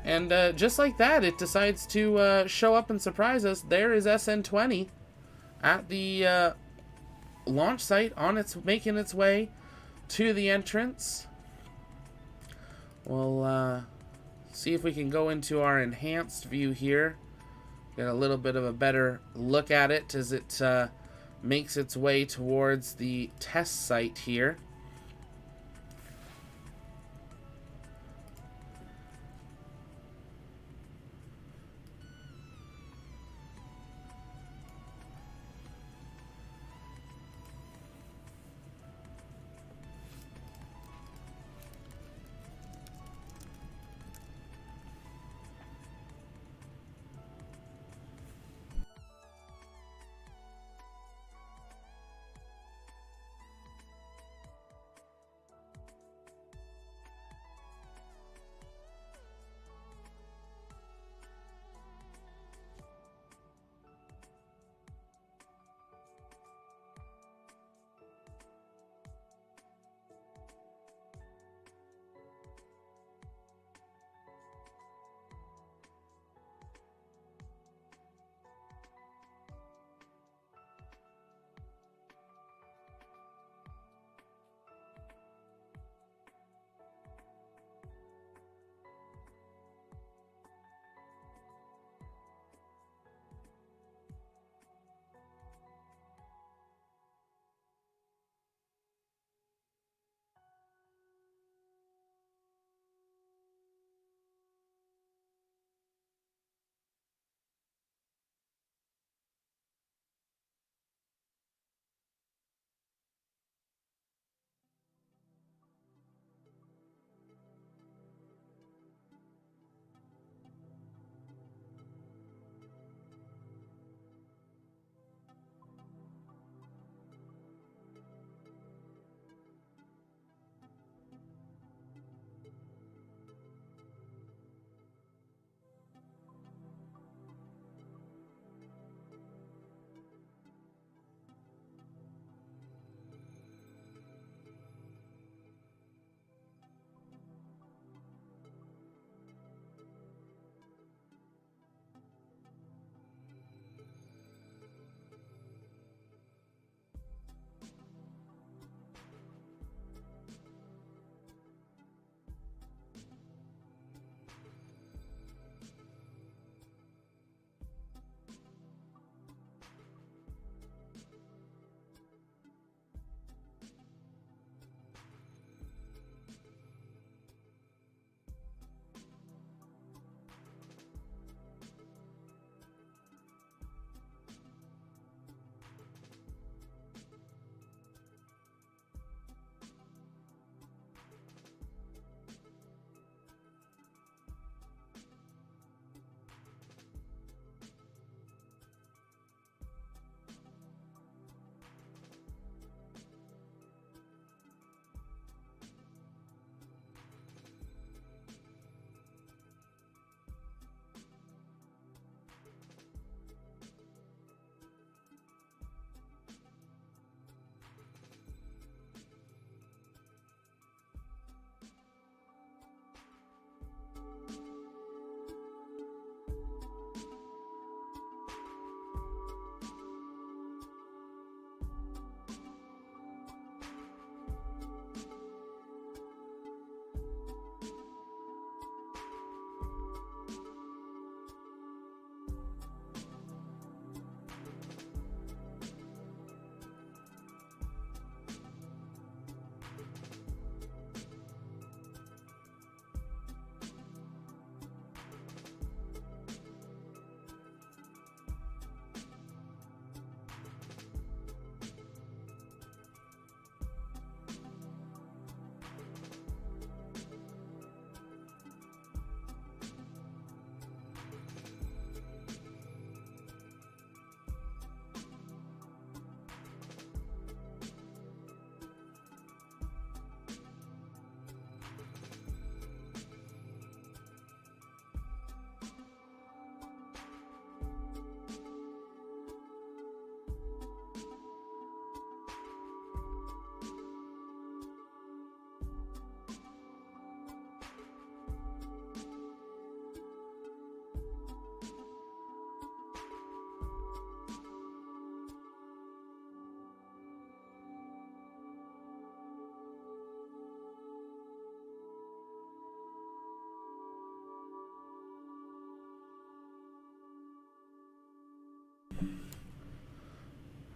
Speaker 1: And just like that, it decides to show up and surprise us. There is SN20 at the launch site making its way to the entrance. We'll see if we can go into our enhanced view here. Get a little bit of a better look at it as it makes its way towards the test site here.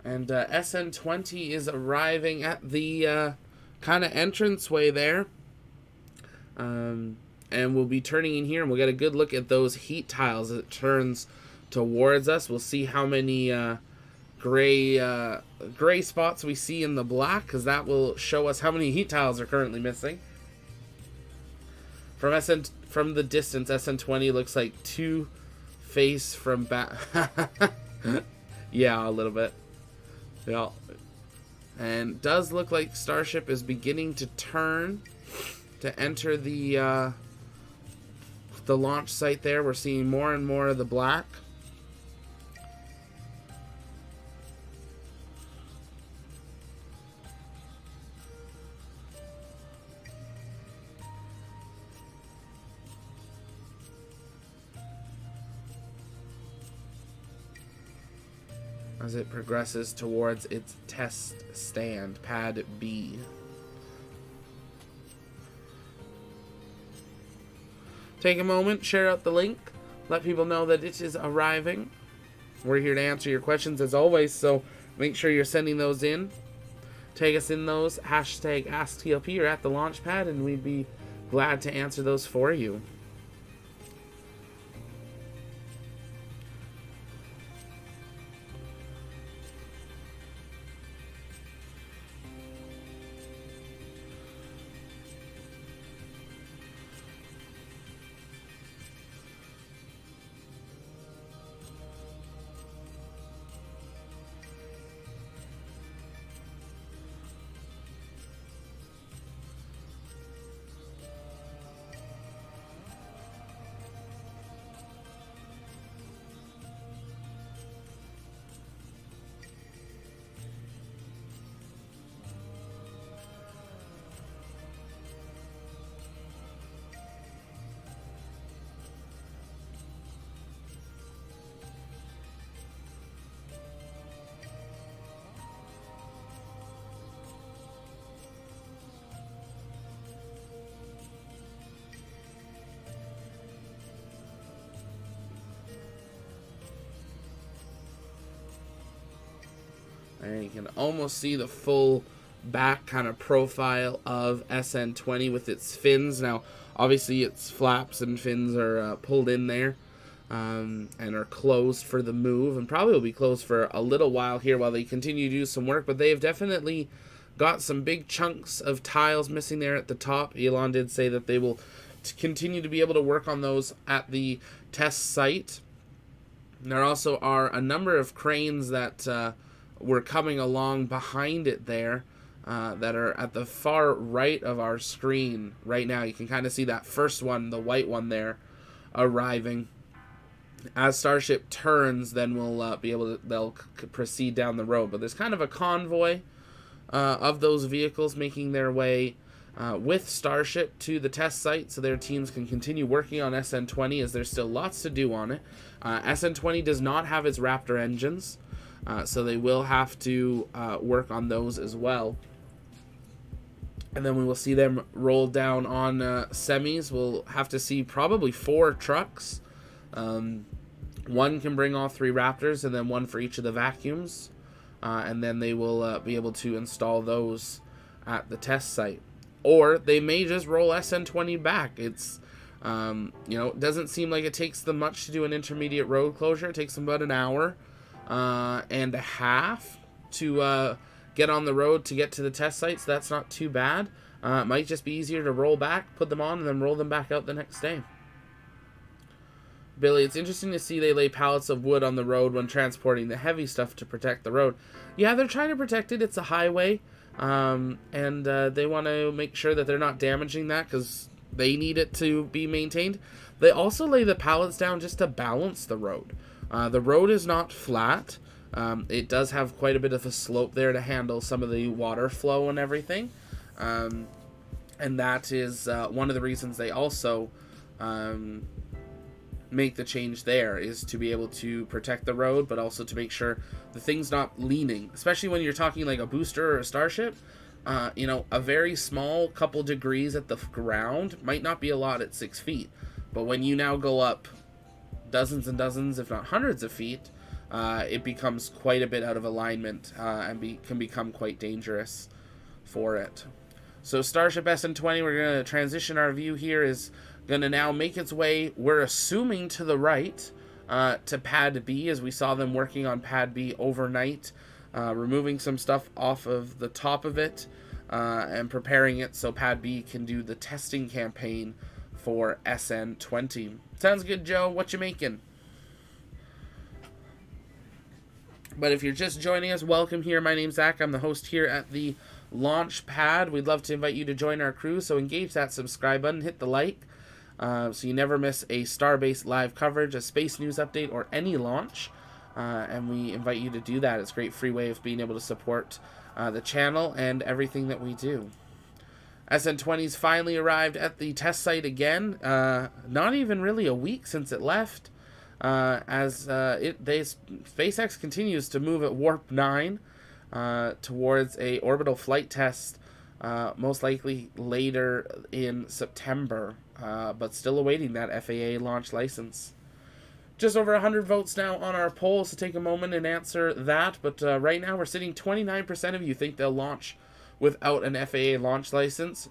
Speaker 1: And SN20 is arriving at the kind of entranceway there. And we'll be turning in here, and we'll get a good look at those heat tiles as it turns towards us. We'll see how many gray spots we see in the black, because that will show us how many heat tiles are currently missing. From the distance, SN20 looks like Two-Face from yeah, a little bit. Yeah. And does look like Starship is beginning to turn to enter the launch site there. We're seeing more and more of the black. As it progresses towards its test stand, Pad B. Take a moment, share out the link, let people know that it is arriving. We're here to answer your questions as always, so make sure you're sending those in. Tag us in those, hashtag AskTLP or at the launch pad, and we'd be glad to answer those for you. And you can almost see the full back kind of profile of SN20 with its fins. Now, obviously, its flaps and fins are pulled in there and are closed for the move, and probably will be closed for a little while here while they continue to do some work. But they have definitely got some big chunks of tiles missing there at the top. Elon did say that they will continue to be able to work on those at the test site. There also are a number of cranes that were coming along behind it there that are at the far right of our screen right now. You can kind of see that first one, the white one there, arriving. As Starship turns, then we'll be able to, they'll proceed down the road. But there's kind of a convoy of those vehicles making their way with Starship to the test site, so their teams can continue working on SN20 as there's still lots to do on it. SN20 does not have its Raptor engines, so they will have to work on those as well. And then we will see them roll down on semis. We'll have to see probably 4 trucks. One can bring all 3 Raptors, and then one for each of the vacuums. And then they will be able to install those at the test site. Or they may just roll SN20 back. It's, it doesn't seem like it takes them much to do an intermediate road closure. It takes them about an hour and a half to get on the road to get to the test site, so that's not too bad. It might just be easier to roll back, put them on, and then roll them back out the next day. Billy, it's interesting to see they lay pallets of wood on the road when transporting the heavy stuff to protect the road. Yeah, they're trying to protect it. It's a highway, and they want to make sure that they're not damaging that because they need it to be maintained. They also lay the pallets down just to balance the road. The road is not flat. It does have quite a bit of a slope there to handle some of the water flow and everything. And that is one of the reasons they also make the change there, is to be able to protect the road, but also to make sure the thing's not leaning, especially when you're talking like a booster or a Starship. A very small couple degrees at the ground might not be a lot at 6 feet, but when you now go up dozens and dozens, if not hundreds of feet, it becomes quite a bit out of alignment and can become quite dangerous for it. So Starship SN20, we're going to transition our view here, is going to now make its way, we're assuming, to the right, to Pad B, as we saw them working on Pad B overnight, removing some stuff off of the top of it, and preparing it so Pad B can do the testing campaign for SN20. Sounds good, Joe. What you making? But if you're just joining us, welcome here. My name's Zach. I'm the host here at the launch pad. We'd love to invite you to join our crew, so engage that subscribe button, hit the like, so you never miss a Starbase live coverage, a space news update, or any launch. And we invite you to do that. It's a great free way of being able to support the channel and everything that we do. SN20's finally arrived at the test site again. Not even really a week since it left. SpaceX continues to move at warp 9 towards a orbital flight test, most likely later in September, but still awaiting that FAA launch license. Just over 100 votes now on our poll, so take a moment and answer that. But right now we're sitting 29% of you think they'll launch without an FAA launch license.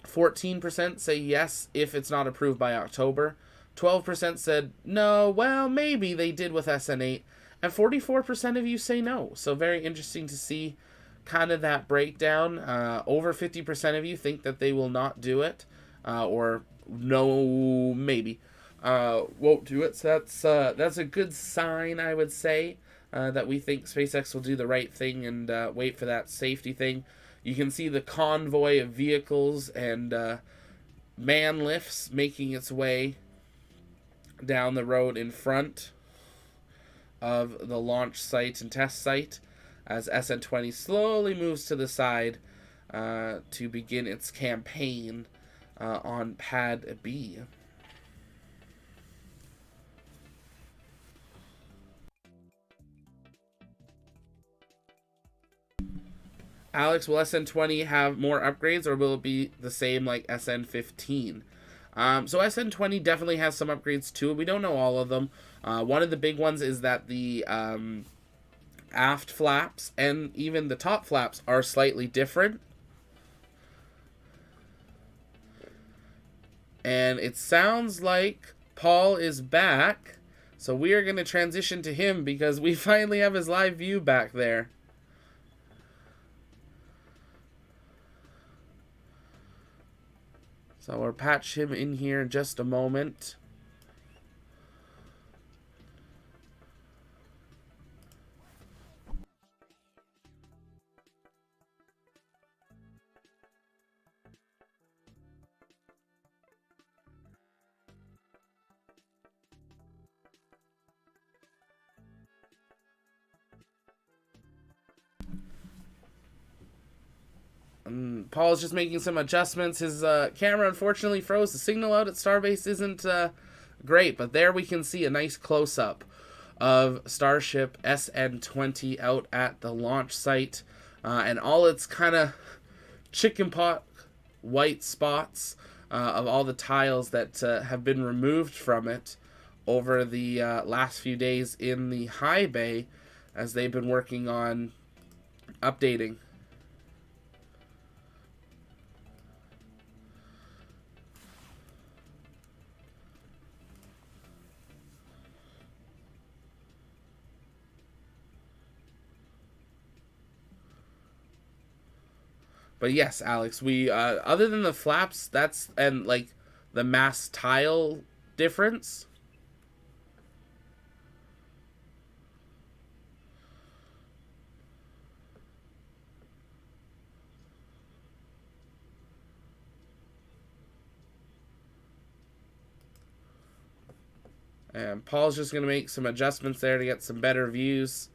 Speaker 1: 14% say yes if it's not approved by October. 12% said no, well, maybe they did with SN8. And 44% of you say no. So very interesting to see kind of that breakdown. Over 50% of you think that they will not do it. Or no, maybe. Won't do it. So that's a good sign, I would say, that we think SpaceX will do the right thing and wait for that safety thing. You can see the convoy of vehicles and man lifts making its way down the road in front of the launch site and test site as SN20 slowly moves to the side to begin its campaign on Pad B. Alex, will SN20 have more upgrades, or will it be the same like SN15? So SN20 definitely has some upgrades to it. We don't know all of them. One of the big ones is that the aft flaps and even the top flaps are slightly different. And it sounds like Paul is back. So we are going to transition to him because we finally have his live view back there. So we'll patch him in here in just a moment. Paul is just making some adjustments. His camera unfortunately froze. The signal out at Starbase isn't great, but there we can see a nice close-up of Starship SN20 out at the launch site, and all its kind of chicken pot white spots of all the tiles that have been removed from it over the last few days in the high bay as they've been working on updating. But yes, Alex, we other than the flaps, and like the mass tile difference. And Paul's just going to make some adjustments there to get some better views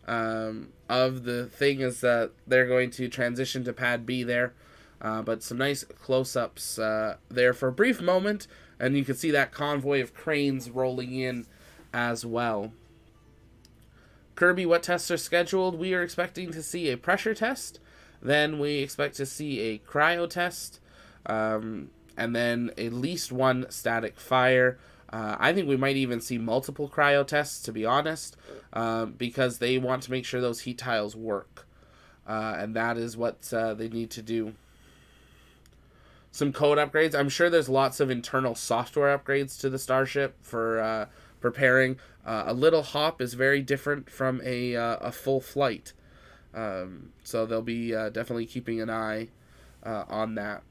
Speaker 1: of the thing as they're going to transition to Pad B there. But some nice close-ups there for a brief moment. And you can see that convoy of cranes rolling in as well. Kirby, what tests are scheduled? We are expecting to see a pressure test. Then we expect to see a cryo test. And then at least one static fire. I think we might even see multiple cryo tests, to be honest, because they want to make sure those heat tiles work. And that is what they need to do. Some code upgrades. I'm sure there's lots of internal software upgrades to the Starship for preparing. A little hop is very different from a full flight. So they'll be definitely keeping an eye on that.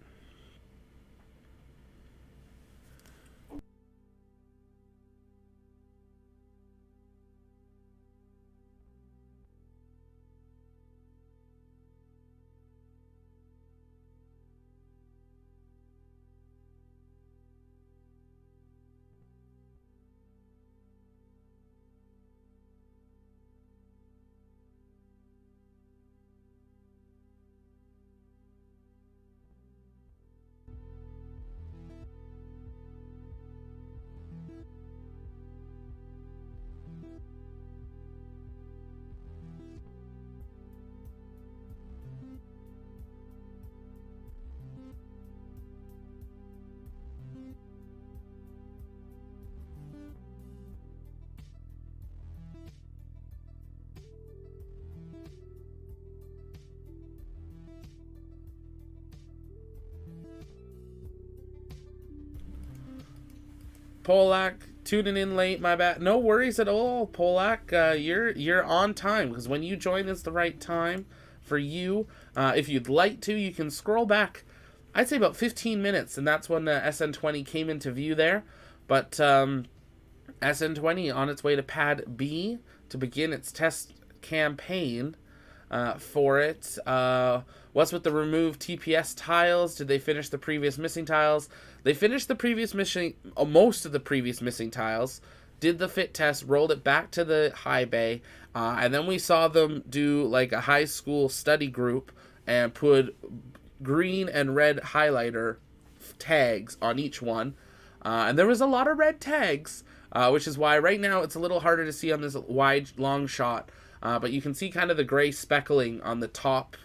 Speaker 1: Polak, tuning in late, my bad. No worries at all, Polak. You're on time, because when you join is the right time for you. If you'd like to, you can scroll back, I'd say about 15 minutes, and that's when SN20 came into view there. But SN20 on its way to Pad B to begin its test campaign for it. What's with the removed TPS tiles? Did they finish the previous missing tiles? They finished the previous most of the previous missing tiles, did the fit test, rolled it back to the high bay, and then we saw them do like a high school study group and put green and red highlighter tags on each one. And there was a lot of red tags, which is why right now it's a little harder to see on this wide, long shot. But you can see kind of the gray speckling on the top,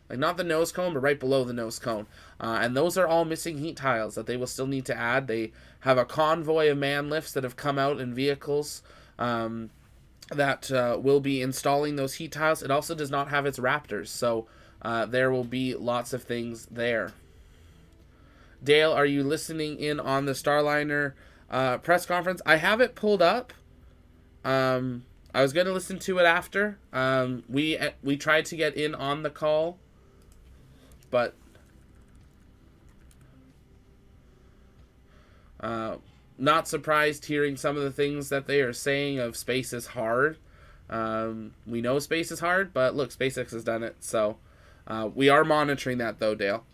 Speaker 1: like not the nose cone, but right below the nose cone. And those are all missing heat tiles that they will still need to add. They have a convoy of man lifts that have come out in vehicles that will be installing those heat tiles. It also does not have its Raptors, so there will be lots of things there. Dale, are you listening in on the Starliner press conference? I have it pulled up. I was going to listen to it after. We tried to get in on the call, but not surprised hearing some of the things that they are saying of space is hard. We know space is hard, but look, SpaceX has done it, so we are monitoring that though, Dale.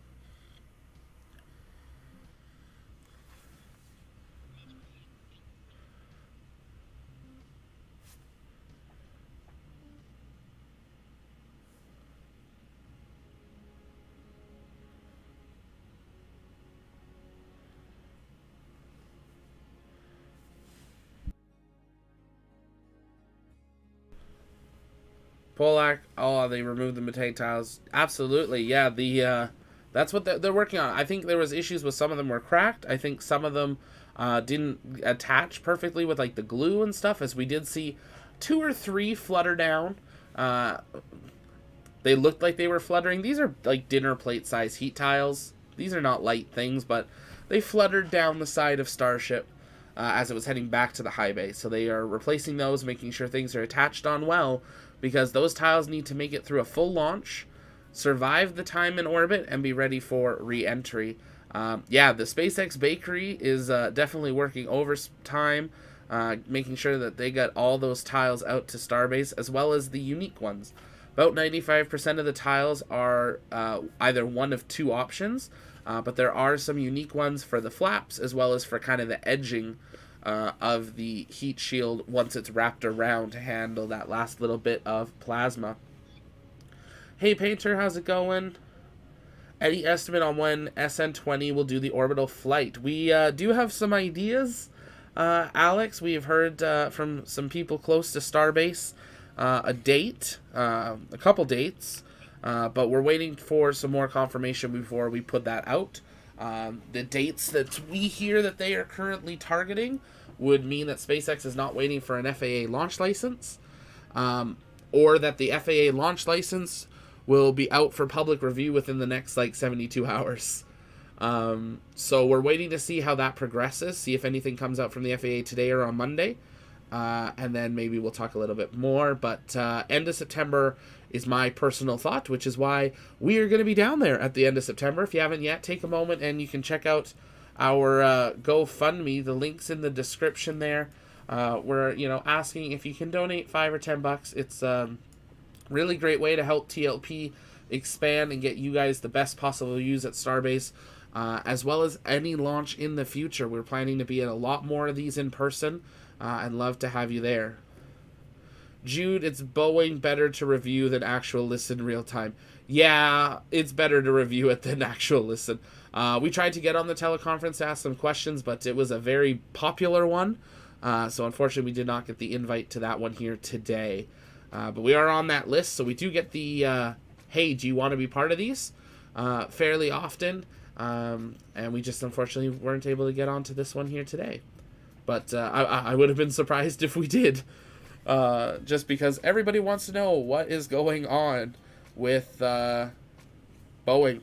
Speaker 1: Polak, oh, they removed the metae tiles. Absolutely, yeah. That's what they're working on. I think there was issues with some of them were cracked. I think some of them didn't attach perfectly with like the glue and stuff, as we did see 2 or 3 flutter down. They looked like they were fluttering. These are like dinner plate size heat tiles. These are not light things, but they fluttered down the side of Starship as it was heading back to the high bay. So they are replacing those, making sure things are attached on well, because those tiles need to make it through a full launch, survive the time in orbit, and be ready for re-entry. Yeah, the SpaceX bakery is definitely working overtime, making sure that they got all those tiles out to Starbase, as well as the unique ones. About 95% of the tiles are either one of 2 options, but there are some unique ones for the flaps, as well as for kind of the edging of the heat shield once it's wrapped around to handle that last little bit of plasma. Hey Painter, how's it going? Any estimate on when SN20 will do the orbital flight? We do have some ideas, Alex. We have heard from some people close to Starbase a date, a couple dates, but we're waiting for some more confirmation before we put that out. The dates that we hear that they are currently targeting would mean that SpaceX is not waiting for an FAA launch license, or that the FAA launch license will be out for public review within the next 72 hours. So we're waiting to see how that progresses, see if anything comes out from the FAA today or on Monday, and then maybe we'll talk a little bit more. But end of September is my personal thought, which is why we are going to be down there at the end of September. If you haven't yet, take a moment and you can check out our GoFundMe. The link's in the description there. We're asking if you can donate $5 or $10. It's really great way to help TLP expand and get you guys the best possible views at Starbase, as well as any launch in the future. We're planning to be at a lot more of these in person, and love to have you there. Jude, it's Boeing better to review than actual listen real time. Yeah, it's better to review it than actual listen. We tried to get on the teleconference to ask some questions, but it was a very popular one. So unfortunately, we did not get the invite to that one here today. But we are on that list, so we do get the, hey, do you want to be part of these? Fairly often. And we just unfortunately weren't able to get onto this one here today. But I would have been surprised if we did. Just because everybody wants to know what is going on with Boeing.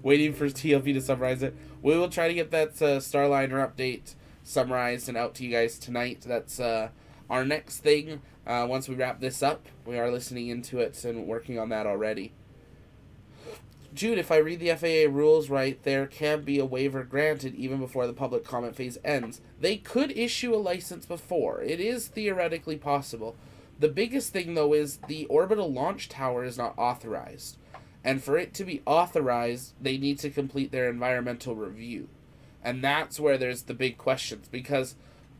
Speaker 1: Waiting for TLP to summarize it. We will try to get that Starliner update summarized and out to you guys tonight. That's our next thing. Once we wrap this up, we are listening into it and working on that already. Jude, if I read the FAA rules right, there can be a waiver granted even before the public comment phase ends. They could issue a license before. It is theoretically possible. The biggest thing, though, is the orbital launch tower is not authorized. And for it to be authorized, they need to complete their environmental review. And that's where there's the big questions. Because,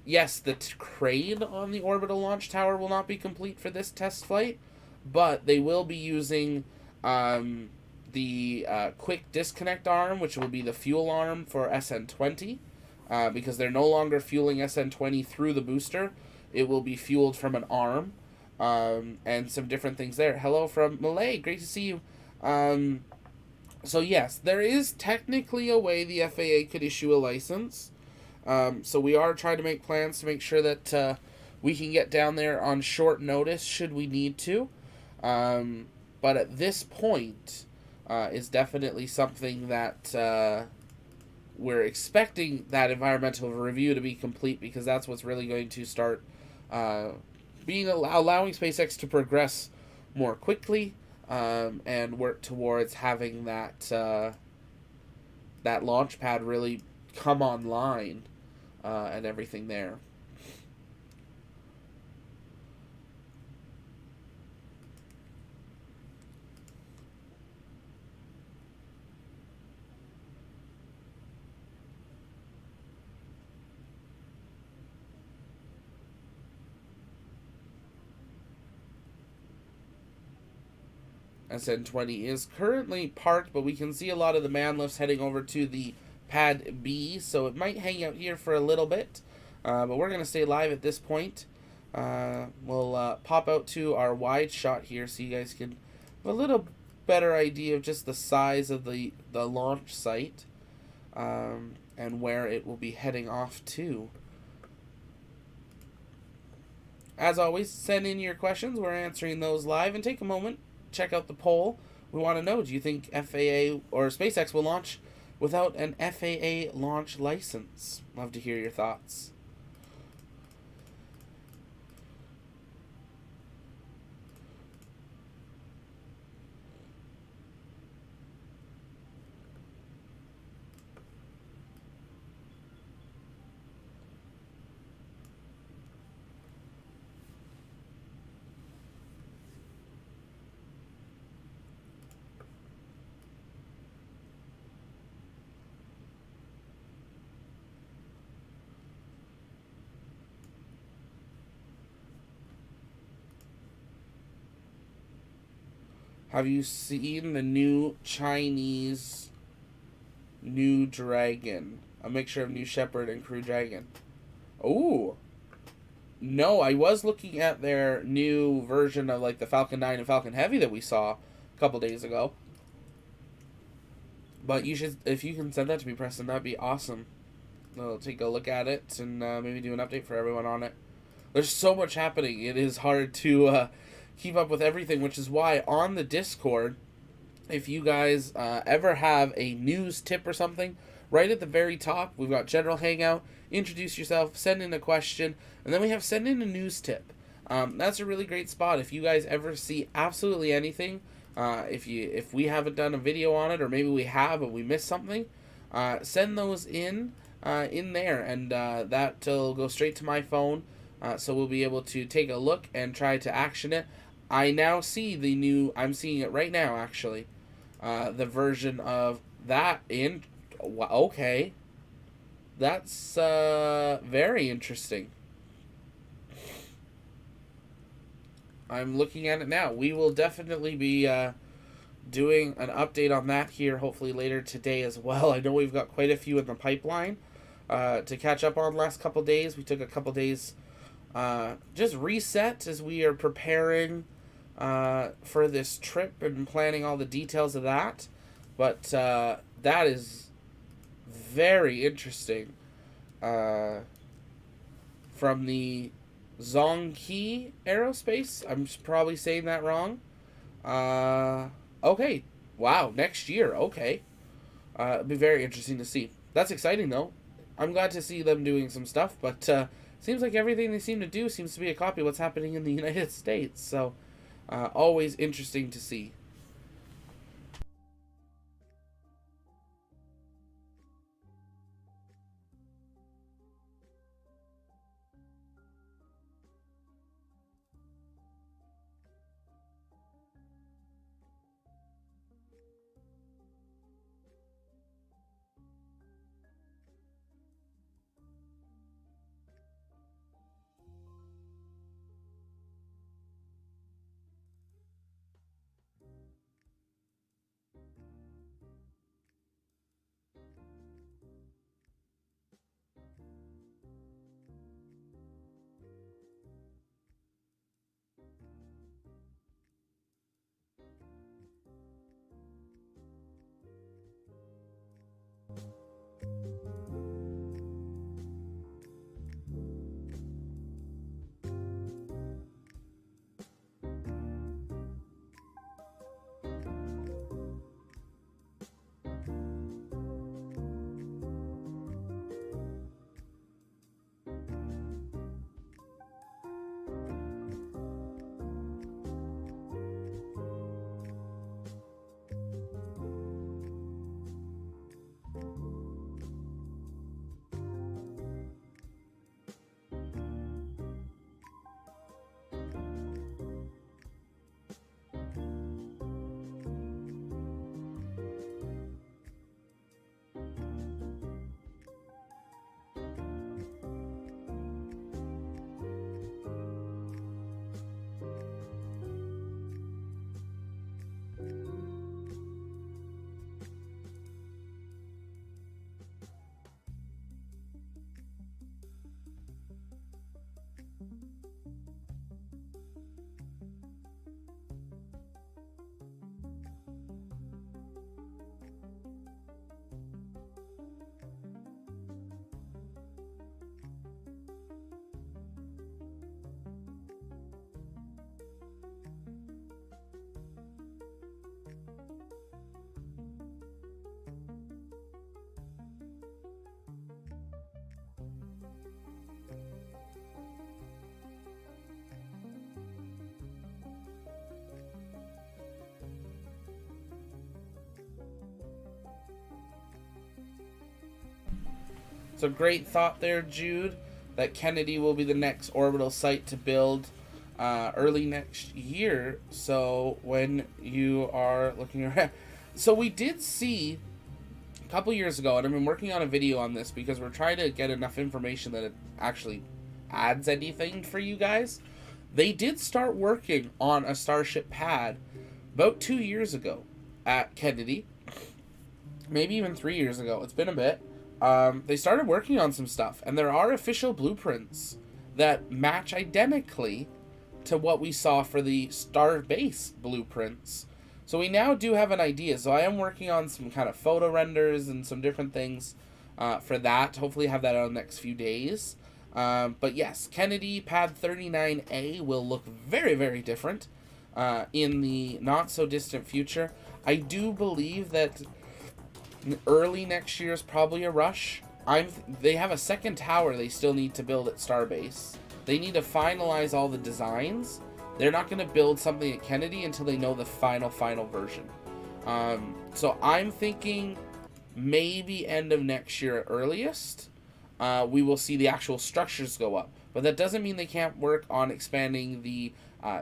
Speaker 1: yes, the crane on the orbital launch tower will not be complete for this test flight, but they will be using the quick disconnect arm, which will be the fuel arm for SN20, because they're no longer fueling SN20 through the booster. It will be fueled from an arm, and some different things there. Hello from Malay, great to see you. So yes, there is technically a way the FAA could issue a license. So we are trying to make plans to make sure that we can get down there on short notice should we need to. But at this point, is definitely something that we're expecting that environmental review to be complete, because that's what's really going to start allowing SpaceX to progress more quickly and work towards having that that launch pad really come online and everything there. SN20 is currently parked, but we can see a lot of the man lifts heading over to the pad B, so it might hang out here for a little bit, but we're going to stay live at this point. We'll pop out to our wide shot here so you guys can have a little better idea of just the size of the launch site and where it will be heading off to. As always, send in your questions. We're answering those live, and take a moment, check out the poll. We want to know, do you think FAA or SpaceX will launch without an FAA launch license? Love to hear your thoughts. Have you seen the new Chinese New Dragon? A mixture of New Shepard and Crew Dragon. Oh. No, I was looking at their new version of like the Falcon 9 and Falcon Heavy that we saw a couple days ago. But you should, if you can send that to me, Preston, that'd be awesome. I'll take a look at it and maybe do an update for everyone on it. There's so much happening. It is hard to keep up with everything, which is why on the Discord, if you guys ever have a news tip or something, right at the very top, we've got General Hangout, introduce yourself, send in a question, and then we have send in a news tip. That's a really great spot. If you guys ever see absolutely anything, if we haven't done a video on it, or maybe we have but we missed something, send those in there, and that'll go straight to my phone. So we'll be able to take a look and try to action it. I now see the new, I'm seeing it right now actually, the version of that in, okay, that's very interesting. I'm looking at it now. We will definitely be doing an update on that here hopefully later today as well. I know we've got quite a few in the pipeline to catch up on the last couple days. We took a couple days just reset as we are preparing for this trip and planning all the details of that. But that is very interesting. From the Zhonghe Aerospace, I'm probably saying that wrong. Okay, Wow, next year. Okay. It'll be very interesting to see. That's exciting, though. I'm glad to see them doing some stuff, but seems like everything they seem to do seems to be a copy of what's happening in the United States. So, always interesting to see. It's a great thought there, Jude, that Kennedy will be the next orbital site to build early next year. So when you are looking around, so we did see a couple years ago, and I've been working on a video on this because we're trying to get enough information that it actually adds anything for you guys. They did start working on a Starship pad about 2 years ago at Kennedy, maybe even 3 years ago. It's been a bit. They started working on some stuff, and there are official blueprints that match identically to what we saw for the Starbase blueprints. So we now do have an idea. So I am working on some kind of photo renders and some different things for that. Hopefully have that out in the next few days. But yes, Kennedy Pad 39A will look very, very different in the not-so-distant future. I do believe that early next year is probably a rush. They have a second tower they still need to build at Starbase. They need to finalize all the designs. They're not going to build something at Kennedy until they know the final version. So I'm thinking maybe end of next year at earliest. We will see the actual structures go up. But that doesn't mean they can't work on expanding the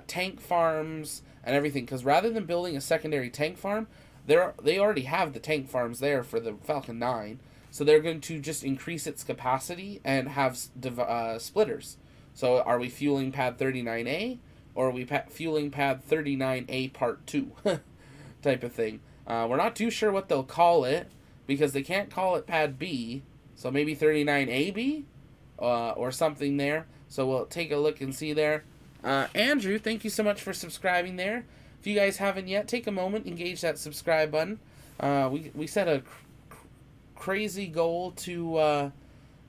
Speaker 1: tank farms and everything. Because rather than building a secondary tank farm, they already have the tank farms there for the Falcon 9. So they're going to just increase its capacity and have splitters. So are we fueling Pad 39A? Or are we fueling Pad 39A Part 2? Type of thing. We're not too sure what they'll call it. Because they can't call it Pad B. So maybe 39AB? Or something there. So we'll take a look and see there. Andrew, thank you so much for subscribing there. If you guys haven't yet, take a moment, engage that subscribe button. We set a crazy goal to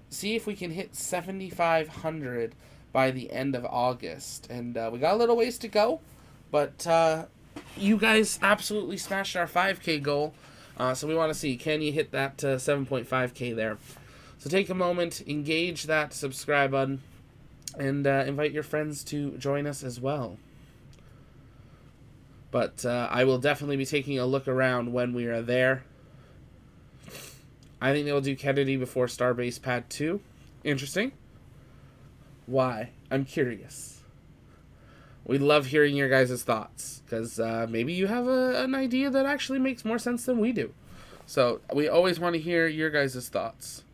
Speaker 1: see if we can hit 7,500 by the end of August. And we got a little ways to go, but you guys absolutely smashed our 5K goal. So we want to see, can you hit that 7.5K there? So take a moment, engage that subscribe button, and invite your friends to join us as well. But I will definitely be taking a look around when we are there. I think they'll do Kennedy before Starbase Pad 2. Interesting. Why? I'm curious. We love hearing your guys' thoughts, because maybe you have an idea that actually makes more sense than we do. So we always want to hear your guys' thoughts.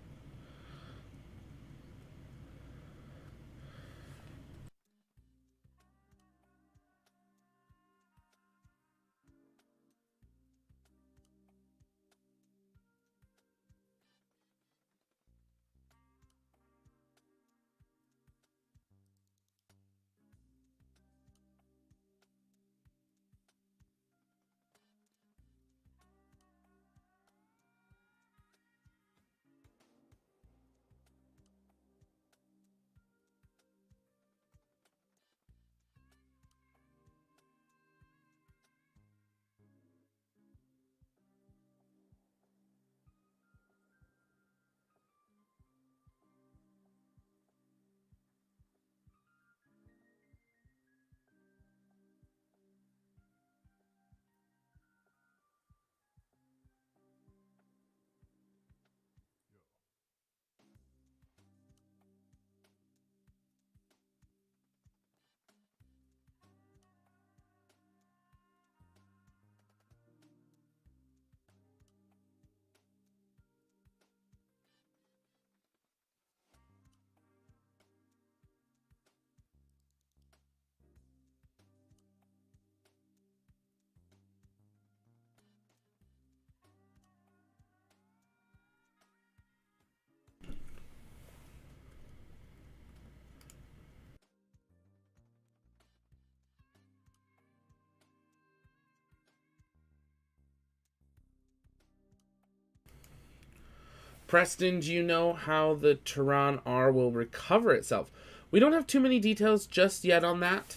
Speaker 1: Preston, do you know how the Tehran R will recover itself? We don't have too many details just yet on that.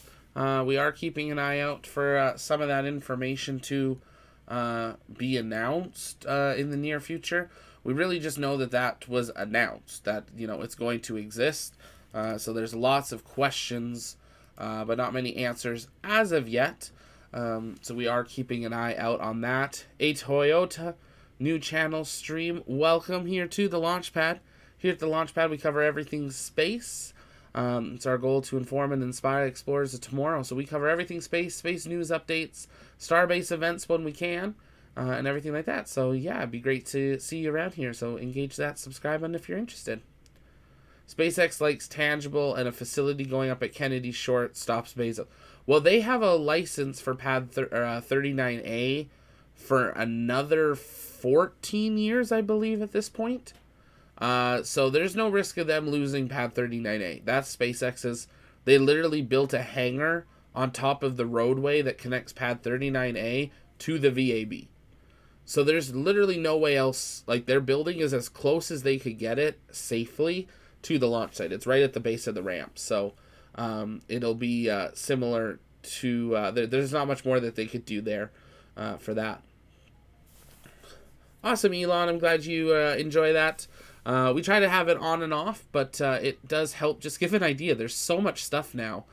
Speaker 1: We are keeping an eye out for some of that information to be announced in the near future. We really just know that that was announced, that it's going to exist. So there's lots of questions, but not many answers as of yet. So we are keeping an eye out on that. A Toyota new channel stream. Welcome here to the Launchpad. Here at the Launchpad, we cover everything space. It's our goal to inform and inspire explorers of tomorrow. So we cover everything space, space news updates, Starbase events when we can, and everything like that. So yeah, it'd be great to see you around here. So engage that subscribe button if you're interested. SpaceX likes tangible and a facility going up at Kennedy Short stops Bezos. Well, they have a license for Pad 39A for another 14 years, I believe, at this point. So there's no risk of them losing Pad 39A. That's SpaceX's. They literally built a hangar on top of the roadway that connects Pad 39A to the VAB. So there's literally no way else. Like, their building is as close as they could get it safely to the launch site. It's right at the base of the ramp. So it'll be similar to... there's not much more that they could do there for that. Awesome, Elon. I'm glad you enjoy that. We try to have it on and off, but it does help just give an idea. There's so much stuff now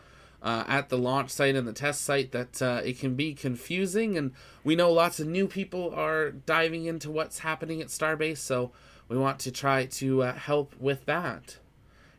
Speaker 1: at the launch site and the test site that it can be confusing, and we know lots of new people are diving into what's happening at Starbase, so we want to try to help with that.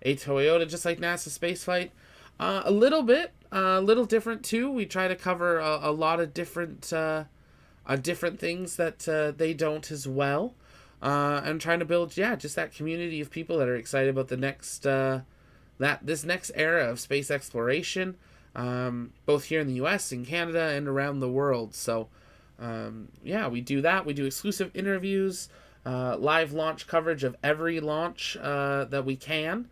Speaker 1: A Toyota, just like NASA spaceflight, a little bit, a little different too. We try to cover a lot of different things that they don't as well. I'm trying to build, just that community of people that are excited about the next, this next era of space exploration, both here in the U.S., in Canada, and around the world. So, we do that. We do exclusive interviews, live launch coverage of every launch that we can.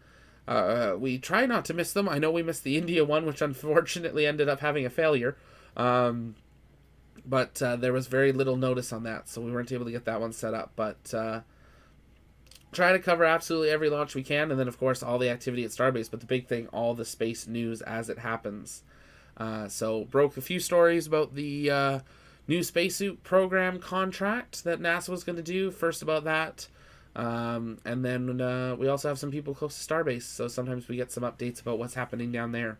Speaker 1: We try not to miss them. I know we missed the India one, which unfortunately ended up having a failure. But there was very little notice on that, so we weren't able to get that one set up. But try to cover absolutely every launch we can, and then, of course, all the activity at Starbase. But the big thing, all the space news as it happens. So broke a few stories about the new spacesuit program contract that NASA was going to do. First about that. And then we also have some people close to Starbase, so sometimes we get some updates about what's happening down there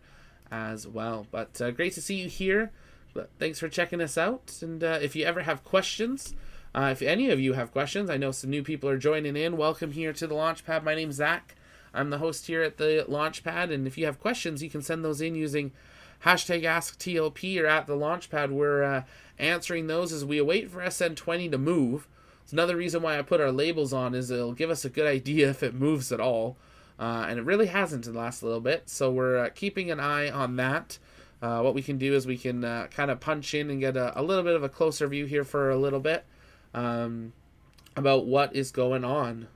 Speaker 1: as well. But great to see you here. Thanks for checking us out. And if you ever have questions, if any of you have questions, I know some new people are joining in. Welcome here to the Launchpad. My name's Zach. I'm the host here at the Launchpad. And if you have questions, you can send those in using hashtag AskTLP or at the Launchpad. We're answering those as we await for SN20 to move. It's another reason why I put our labels on is it'll give us a good idea if it moves at all. And it really hasn't in the last little bit. So we're keeping an eye on that. What we can do is we can kind of punch in and get a little bit of a closer view here for a little bit about what is going on.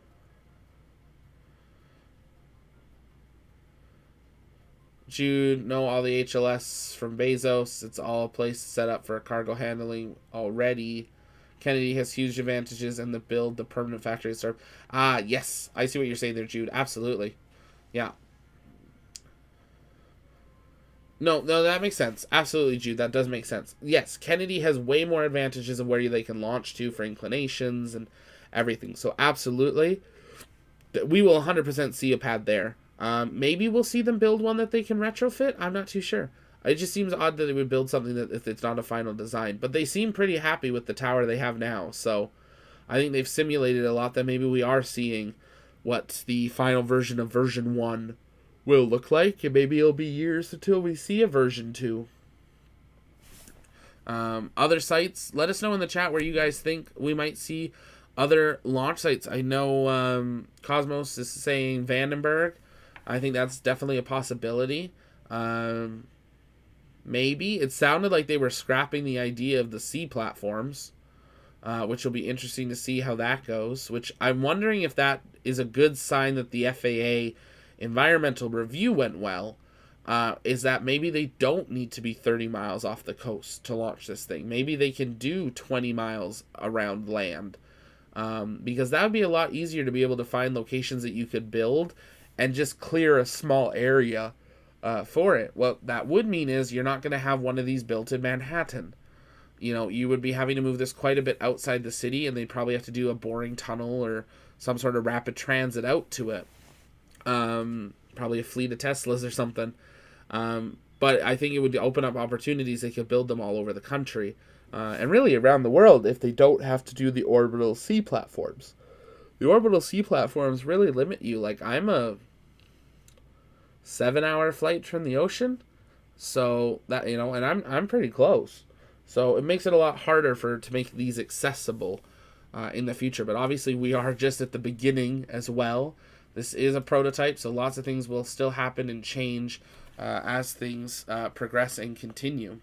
Speaker 1: Jude, know all the HLS from Bezos. It's all a place set up for cargo handling already. Kennedy has huge advantages in the build, the permanent factory start. Yes, I see what you're saying there, Jude. Absolutely. Yeah. No, that makes sense. Absolutely, Jude. That does make sense. Yes, Kennedy has way more advantages of where they can launch to for inclinations and everything. So absolutely, we will 100% see a pad there. Maybe we'll see them build one that they can retrofit. I'm not too sure. It just seems odd that they would build something that if it's not a final design. But they seem pretty happy with the tower they have now. So I think they've simulated a lot that maybe we are seeing what the final version of version 1 will look like. And maybe it'll be years until we see a version 2. Other sites, let us know in the chat where you guys think we might see other launch sites. I know Cosmos is saying Vandenberg. I think that's definitely a possibility. Maybe. It sounded like they were scrapping the idea of the sea platforms, which will be interesting to see how that goes, which I'm wondering if that is a good sign that the FAA environmental review went well, is that maybe they don't need to be 30 miles off the coast to launch this thing. Maybe they can do 20 miles around land, because that would be a lot easier to be able to find locations that you could build and just clear a small area for it. What that would mean is you're not going to have one of these built in Manhattan. You know, you would be having to move this quite a bit outside the city, and they'd probably have to do a boring tunnel or some sort of rapid transit out to it. Probably a fleet of Teslas or something. But I think it would open up opportunities. They could build them all over the country, and really around the world if they don't have to do the orbital sea platforms. The orbital sea platforms really limit you. Like, I'm a 7-hour flight from the ocean, so that, you know, and I'm pretty close, so it makes it a lot harder to make these accessible in the future. But obviously we are just at the beginning as well. This is a prototype, so lots of things will still happen and change as things progress and continue.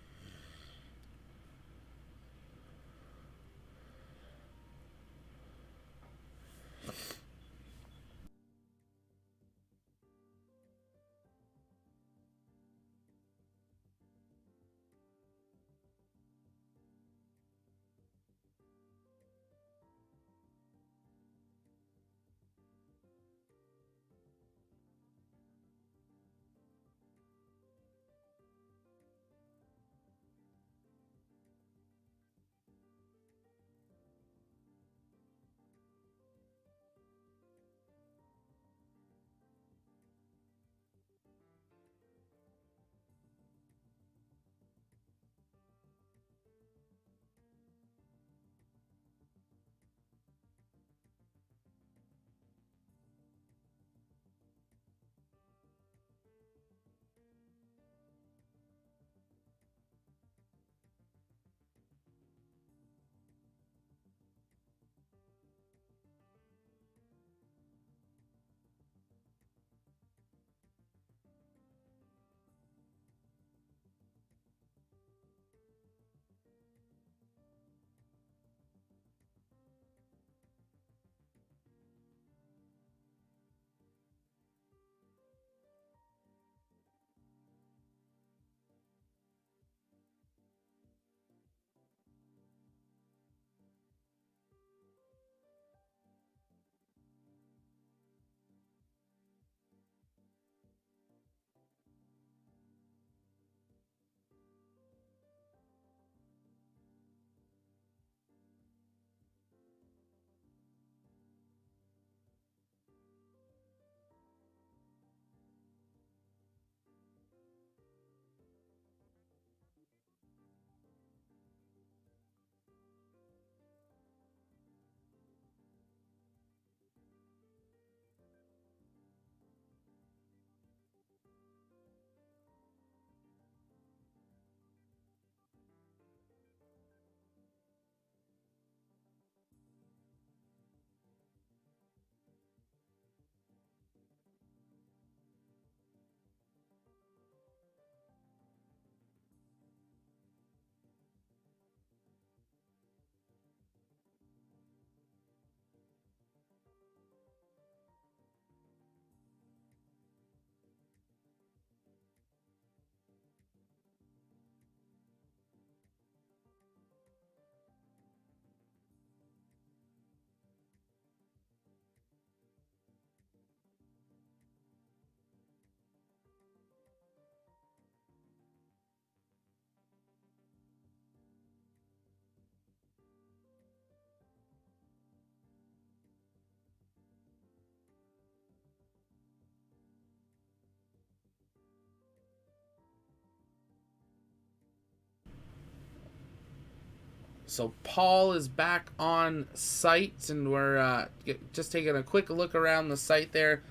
Speaker 1: So Paul is back on site, and we're just taking a quick look around the site there.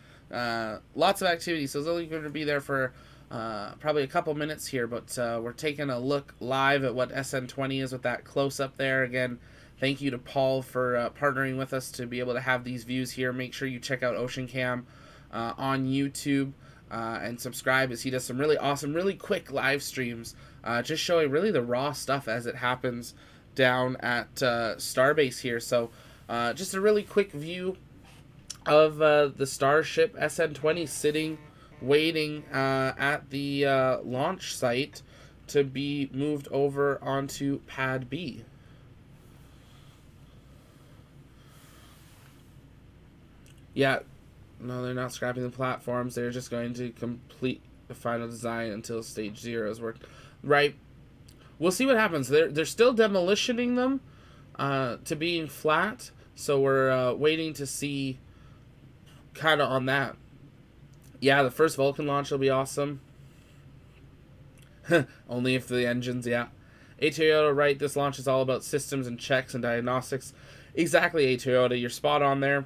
Speaker 1: Lots of activity, so it's only going to be there for probably a couple minutes here, but we're taking a look live at what SN20 is with that close-up there. Again, thank you to Paul for partnering with us to be able to have these views here. Make sure you check out Ocean Cam on YouTube and subscribe, as he does some really awesome, really quick live streams, just showing really the raw stuff as it happens down at Starbase here. So just a really quick view of the Starship SN20 sitting, waiting at the launch site to be moved over onto Pad B. Yeah, no, they're not scrapping the platforms. They're just going to complete the final design until stage 0 is worked. Right. We'll see what happens. They're still demolitioning them to being flat, so we're waiting to see kind of on that. Yeah, the first Vulcan launch will be awesome. Only if the engines, yeah. A Toyota, right, this launch is all about systems and checks and diagnostics. Exactly, A Toyota, you're spot on there.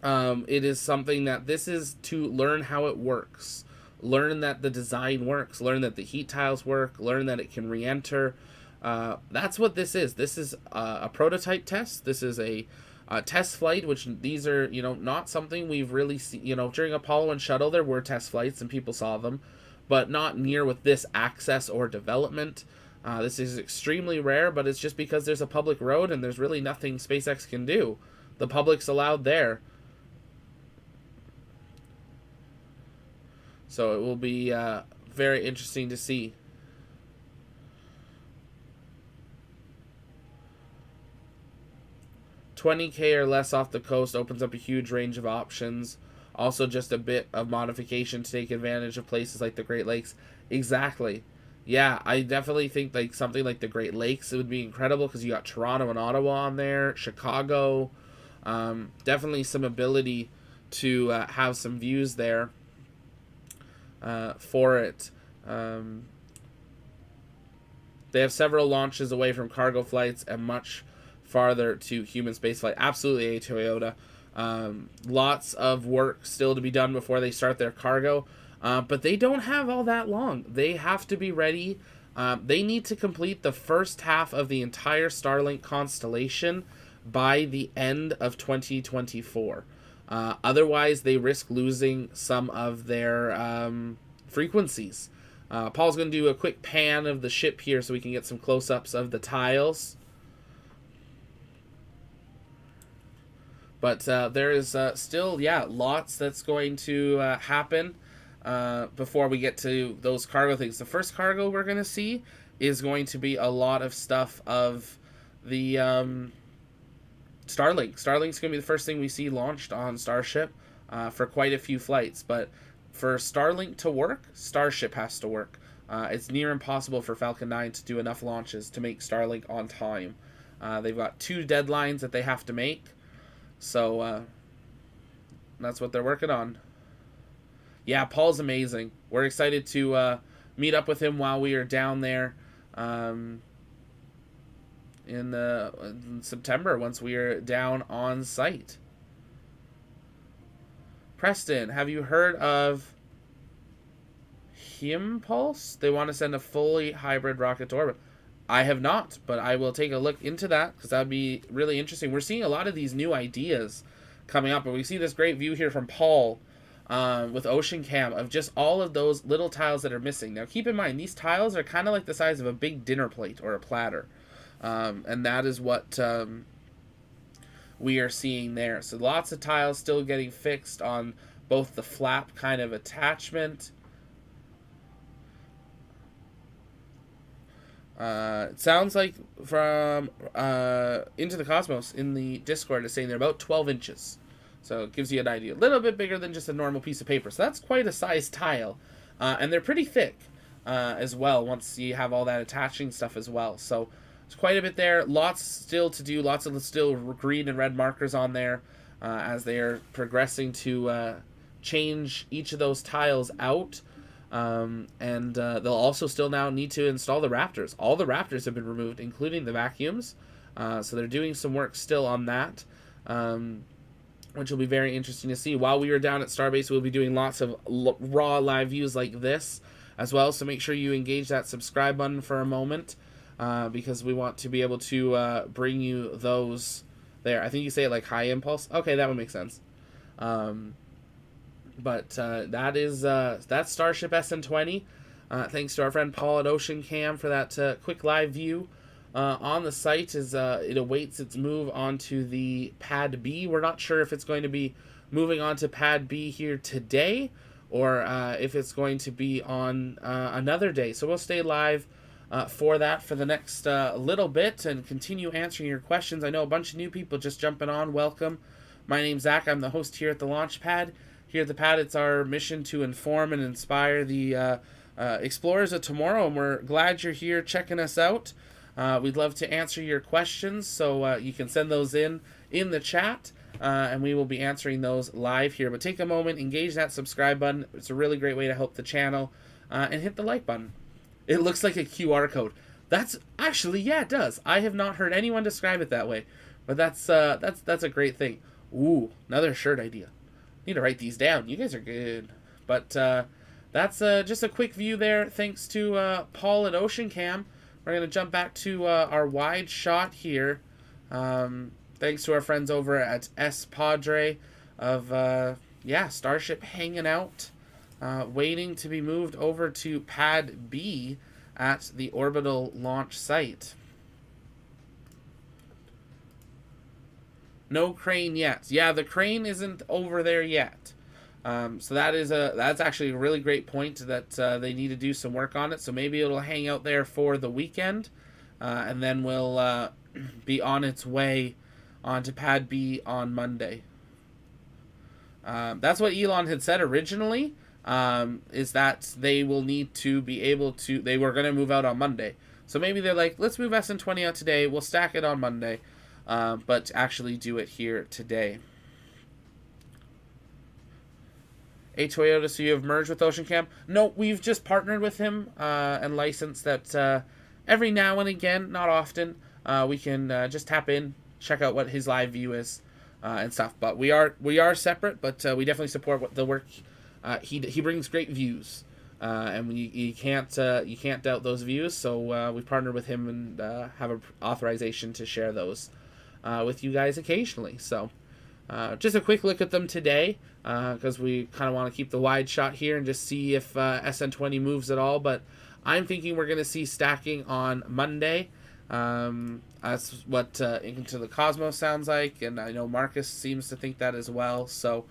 Speaker 1: It is something that this is to learn how it works. Learn that the design works, learn that the heat tiles work, learn that it can re-enter. That's what this is. This is a prototype test. This is a test flight, which these are, not something we've really seen. During Apollo and Shuttle, there were test flights and people saw them, but not near with this access or development. This is extremely rare, but it's just because there's a public road and there's really nothing SpaceX can do. The public's allowed there. So it will be very interesting to see. $20K or less off the coast opens up a huge range of options. Also just a bit of modification to take advantage of places like the Great Lakes. Exactly. Yeah, I definitely think like something like the Great Lakes, it would be incredible because you got Toronto and Ottawa on there, Chicago. Definitely some ability to have some views there. For it. They have several launches away from cargo flights and much farther to human spaceflight. Absolutely, a Toyota. Lots of work still to be done before they start their cargo, but they don't have all that long. They have to be ready. They need to complete the first half of the entire Starlink constellation by the end of 2024. Otherwise, they risk losing some of their frequencies. Paul's going to do a quick pan of the ship here so we can get some close-ups of the tiles. But there is still, lots that's going to happen before we get to those cargo things. The first cargo we're going to see is going to be a lot of stuff of the Starlink. Starlink's going to be the first thing we see launched on Starship for quite a few flights. But for Starlink to work, Starship has to work. It's near impossible for Falcon 9 to do enough launches to make Starlink on time. They've got 2 deadlines that they have to make. So that's what they're working on. Yeah, Paul's amazing. We're excited to meet up with him while we are down there in September once we are down on site. Preston, have you heard of Impulse? They want to send a fully hybrid rocket to orbit. I have not, but I will take a look into that because that would be really interesting. We're seeing a lot of these new ideas coming up, and we see this great view here from Paul with Ocean Cam of just all of those little tiles that are missing. Now, keep in mind, these tiles are kind of like the size of a big dinner plate or a platter, and that is what we are seeing there. So lots of tiles still getting fixed on both the flap kind of attachment. It sounds like from Into the Cosmos in the Discord is saying they're about 12 inches. So it gives you an idea. A little bit bigger than just a normal piece of paper. So that's quite a size tile. And they're pretty thick as well once you have all that attaching stuff as well. So it's quite a bit there. Lots still to do. Lots of still green and red markers on there as they are progressing to change each of those tiles out. And they'll also still now need to install the Raptors. All the Raptors have been removed, including the vacuums. So they're doing some work still on that, which will be very interesting to see. While we are down at Starbase, we'll be doing lots of raw live views like this as well. So make sure you engage that subscribe button for a moment, because we want to be able to bring you those there. I think you say it like high impulse. Okay, that would make sense. But that is that's Starship SN20. Thanks to our friend Paul at Ocean Cam for that quick live view. On the site is it awaits its move onto the Pad B. We're not sure if it's going to be moving on to Pad B here today, or if it's going to be on another day. So we'll stay live for that for the next little bit and continue answering your questions. I know a bunch of new people just jumping on. Welcome. My name's Zach. I'm the host here at the Launch Pad. Here at the Pad, it's our mission to inform and inspire the explorers of tomorrow, and we're glad you're here checking us out. We'd love to answer your questions, so you can send those in the chat, and we will be answering those live here. But take a moment, engage that subscribe button. It's a really great way to help the channel, and hit the like button. It looks like a QR code. That's actually, yeah, it does. I have not heard anyone describe it that way, but that's a great thing. Ooh, another shirt idea. Need to write these down. You guys are good. But that's just a quick view there. Thanks to Paul at Ocean Cam. We're going to jump back to our wide shot here. Thanks to our friends over at S Padre of, Starship hanging out, waiting to be moved over to Pad B at the Orbital launch site. No crane yet. Yeah, the crane isn't over there yet. So that's actually a really great point that they need to do some work on it. So maybe it'll hang out there for the weekend, and then we'll be on its way onto Pad B on Monday. That's what Elon had said originally, is that they will need to be able to, they were going to move out on Monday. So maybe they're like, let's move SN20 out today, we'll stack it on Monday, but actually do it here today. A Toyota, so you have merged with Ocean Cam? No, we've just partnered with him and licensed that every now and again, not often, we can just tap in, check out what his live view is and stuff. But we are separate, but we definitely support the work. He brings great views, and you can't doubt those views. So we partnered with him and have an authorization to share those with you guys occasionally. So just a quick look at them today, because we kind of want to keep the wide shot here and just see if SN20 moves at all. But I'm thinking we're going to see stacking on Monday. That's what Into the Cosmos sounds like, and I know Marcus seems to think that as well. So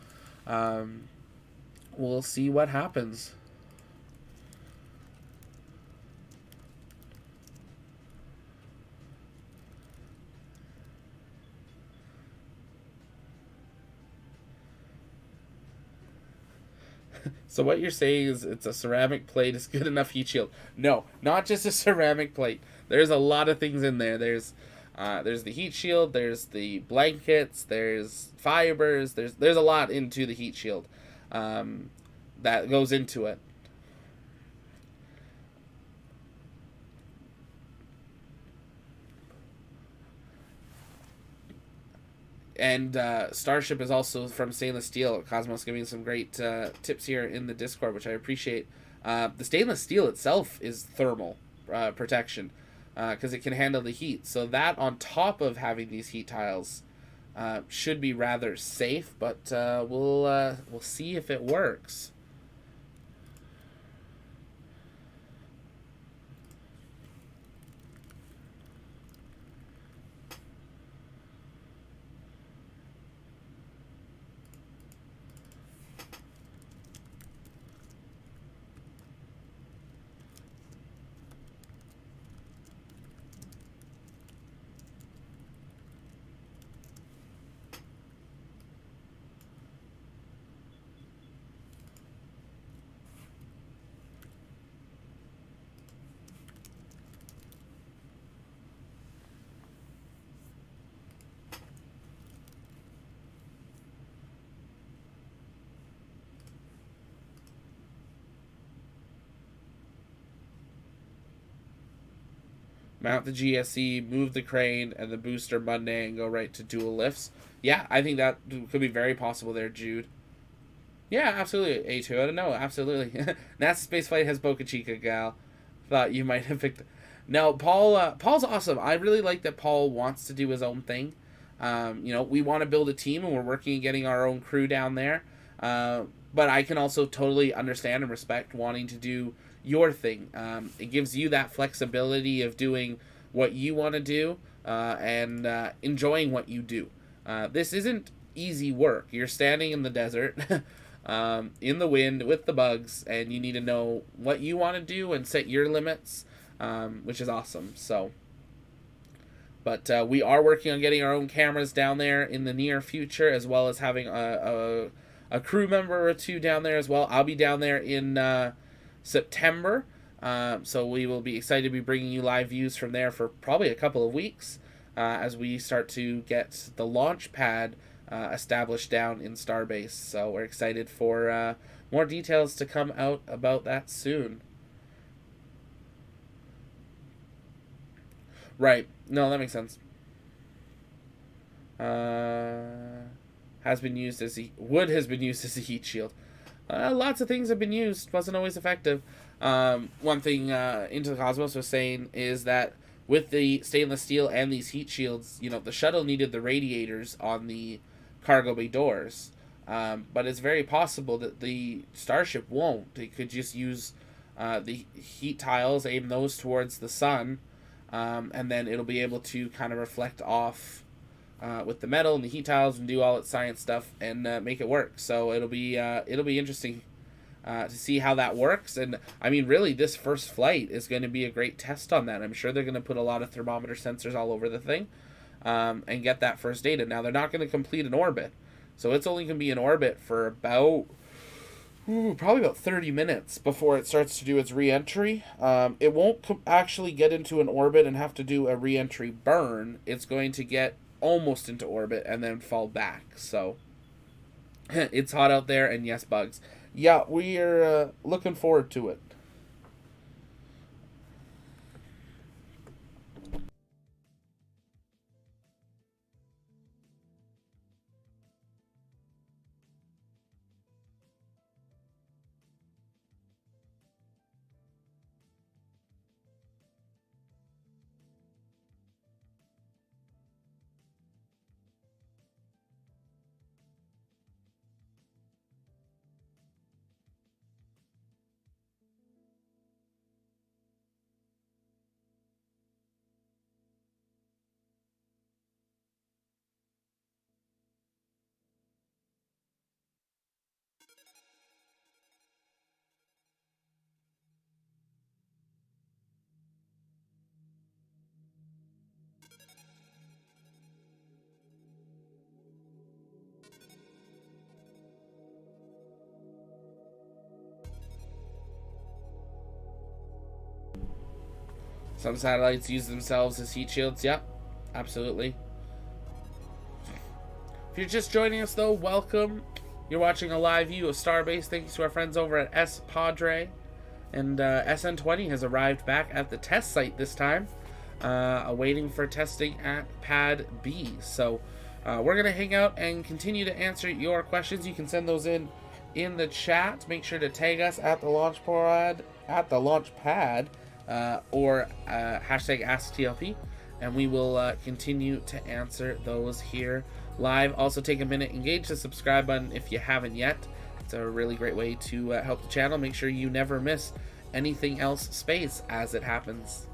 Speaker 1: we'll see what happens. So what you're saying is it's a ceramic plate is good enough heat shield. No, not just a ceramic plate. There's a lot of things in there. There's the heat shield, there's the blankets, there's fibers, there's a lot into the heat shield that goes into it. And Starship is also from stainless steel. Cosmos giving some great tips here in the Discord, which I appreciate. The stainless steel itself is thermal protection, because it can handle the heat. So that on top of having these heat tiles should be rather safe, but we'll see if it works. mount the GSE, move the crane and the booster Monday, and go right to dual lifts. Yeah, I think that could be very possible there, Jude. Yeah, absolutely, A2. I don't know, absolutely. NASA Spaceflight has Boca Chica, gal. Thought you might have picked... No, Paul's awesome. I really like that Paul wants to do his own thing. You know, we want to build a team, and we're working at getting our own crew down there. But I can also totally understand and respect wanting to do your thing. It gives you that flexibility of doing what you want to do and enjoying what you do. This isn't easy work. You're standing in the desert, in the wind with the bugs, and you need to know what you want to do and set your limits, which is awesome. So, but we are working on getting our own cameras down there in the near future, as well as having a crew member or two down there as well. I'll be down there in September, so we will be excited to be bringing you live views from there for probably a couple of weeks as we start to get the launch pad established down in Starbase. So we're excited for more details to come out about that soon. Right. No, that makes sense. Has been used as wood has been used as a heat shield. Lots of things have been used. Wasn't always effective. One thing Into the Cosmos was saying is that with the stainless steel and these heat shields, you know, the shuttle needed the radiators on the cargo bay doors. But it's very possible that the Starship won't. It could just use the heat tiles, aim those towards the sun, and then it'll be able to kind of reflect off with the metal and the heat tiles and do all its science stuff and make it work. So it'll be interesting to see how that works. And I mean, really, this first flight is going to be a great test on that. I'm sure they're going to put a lot of thermometer sensors all over the thing and get that first data. Now, they're not going to complete an orbit, so it's only going to be in orbit for about probably about 30 minutes before it starts to do its re-entry. It won't actually get into an orbit and have to do a re-entry burn. It's going to get almost into orbit and then fall back. So it's hot out there, and yes, bugs. Yeah, we are looking forward to it. Some satellites use themselves as heat shields. Yep, absolutely. If you're just joining us, though, welcome. You're watching a live view of Starbase. Thank you to our friends over at S Padre. And SN20 has arrived back at the test site this time, awaiting for testing at Pad B. So we're going to hang out and continue to answer your questions. You can send those in the chat. Make sure to tag us at the launch pad, or hashtag AskTLP, and we will continue to answer those here live. Also, take a minute, engage the subscribe button if you haven't yet. It's a really great way to help the channel. Make sure you never miss anything else space as it happens.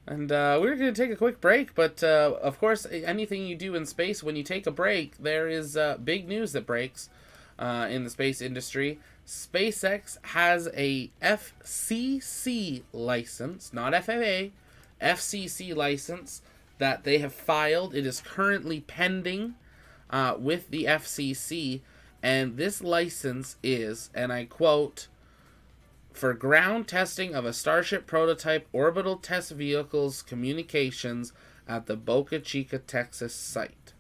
Speaker 1: And we're going to take a quick break, but of course, anything you do in space, when you take a break, there is big news that breaks in the space industry. SpaceX has a FCC license, not FAA, FCC license that they have filed. It is currently pending with the FCC, and this license is, and I quote, for ground testing of a Starship prototype orbital test vehicle's communications at the Boca Chica, Texas site.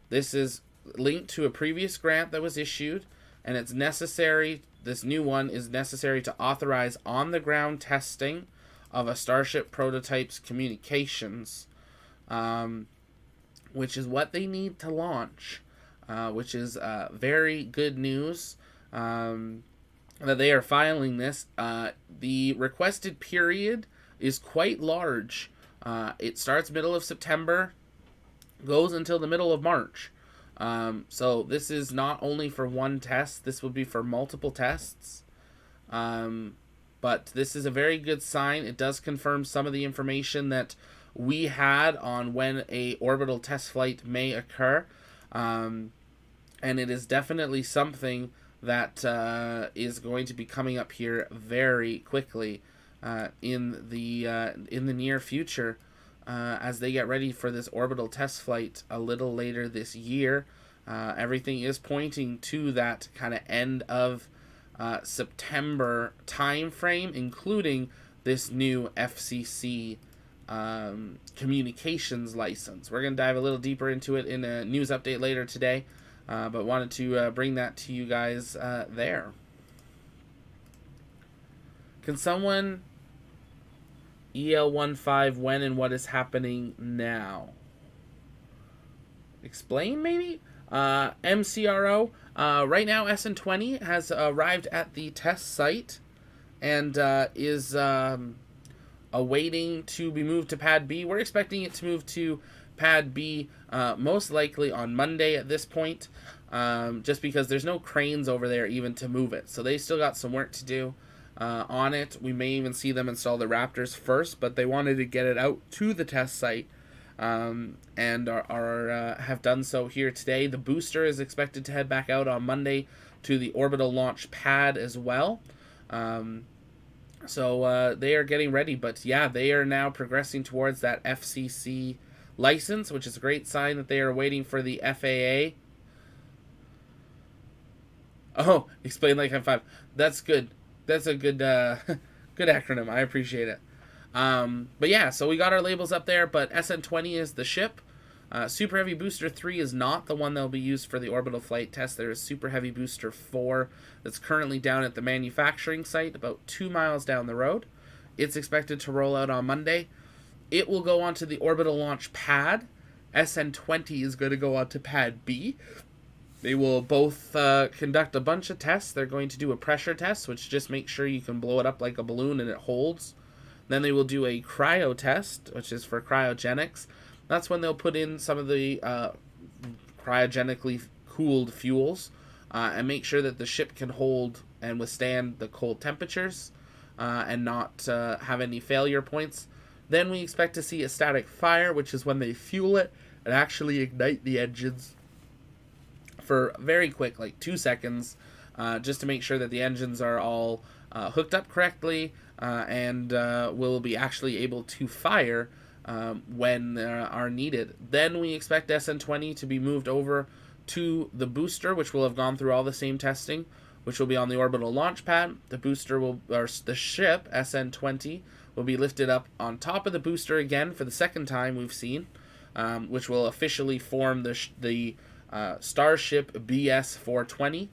Speaker 1: This is linked to a previous grant that was issued, and it's necessary, this new one is necessary to authorize on-the-ground testing of a Starship prototype's communications, which is what they need to launch, which is very good news. That they are filing this. The requested period is quite large. It starts middle of September, goes until the middle of March. So this is not only for one test, this will be for multiple tests. But this is a very good sign. It does confirm some of the information that we had on when a orbital test flight may occur. And it is definitely something that is going to be coming up here very quickly in the near future as they get ready for this orbital test flight a little later this year. Everything is pointing to that kind of end of September time frame, including this new FCC communications license. We're going to dive a little deeper into it in a news update later today. But wanted to bring that to you guys there. Can someone EL15 when and what is happening now? Explain, maybe? MCRO. Right now, SN20 has arrived at the test site and is awaiting to be moved to Pad B. We're expecting it to move to Pad B most likely on Monday at this point, just because there's no cranes over there even to move it. So they still got some work to do on it. We may even see them install the Raptors first, but they wanted to get it out to the test site and have done so here today. The booster is expected to head back out on Monday to the orbital launch pad as well. So they are getting ready, but yeah, they are now progressing towards that FCC license, which is a great sign that they are waiting for the FAA. Oh, explain like high five. That's good. That's a good good acronym. I appreciate it. But yeah, so we got our labels up there, but SN20 is the ship. Super Heavy Booster 3 is not the one that will be used for the orbital flight test. There is Super Heavy Booster 4 that's currently down at the manufacturing site about 2 miles down the road. It's expected to roll out on Monday. It will go onto the orbital launch pad. SN20 is going to go onto Pad B. They will both conduct a bunch of tests. They're going to do a pressure test, which just makes sure you can blow it up like a balloon and it holds. Then they will do a cryo test, which is for cryogenics. That's when they'll put in some of the cryogenically cooled fuels and make sure that the ship can hold and withstand the cold temperatures and not have any failure points. Then we expect to see a static fire, which is when they fuel it and actually ignite the engines for very quick, like 2 seconds, just to make sure that the engines are all hooked up correctly and will be actually able to fire when are needed. Then we expect SN20 to be moved over to the booster, which will have gone through all the same testing, which will be on the orbital launch pad. The booster will, or the ship, SN20, will be lifted up on top of the booster again for the second time we've seen, which will officially form the Starship BS-420.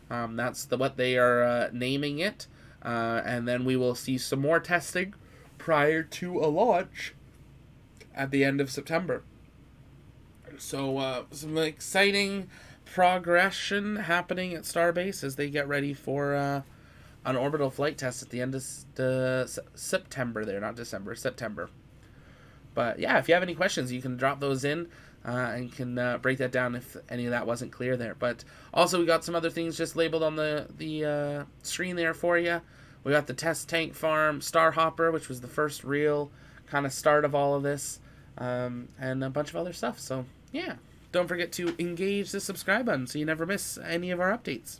Speaker 1: That's what they are naming it. And then we will see some more testing prior to a launch at the end of September. So some exciting progression happening at Starbase as they get ready for an orbital flight test at the end of September there, not December, September. But yeah, if you have any questions, you can drop those in and can break that down if any of that wasn't clear there. But also we got some other things just labeled on the screen there for you. We got the test tank farm Starhopper, which was the first real kind of start of all of this, and a bunch of other stuff. So yeah, don't forget to engage the subscribe button so you never miss any of our updates.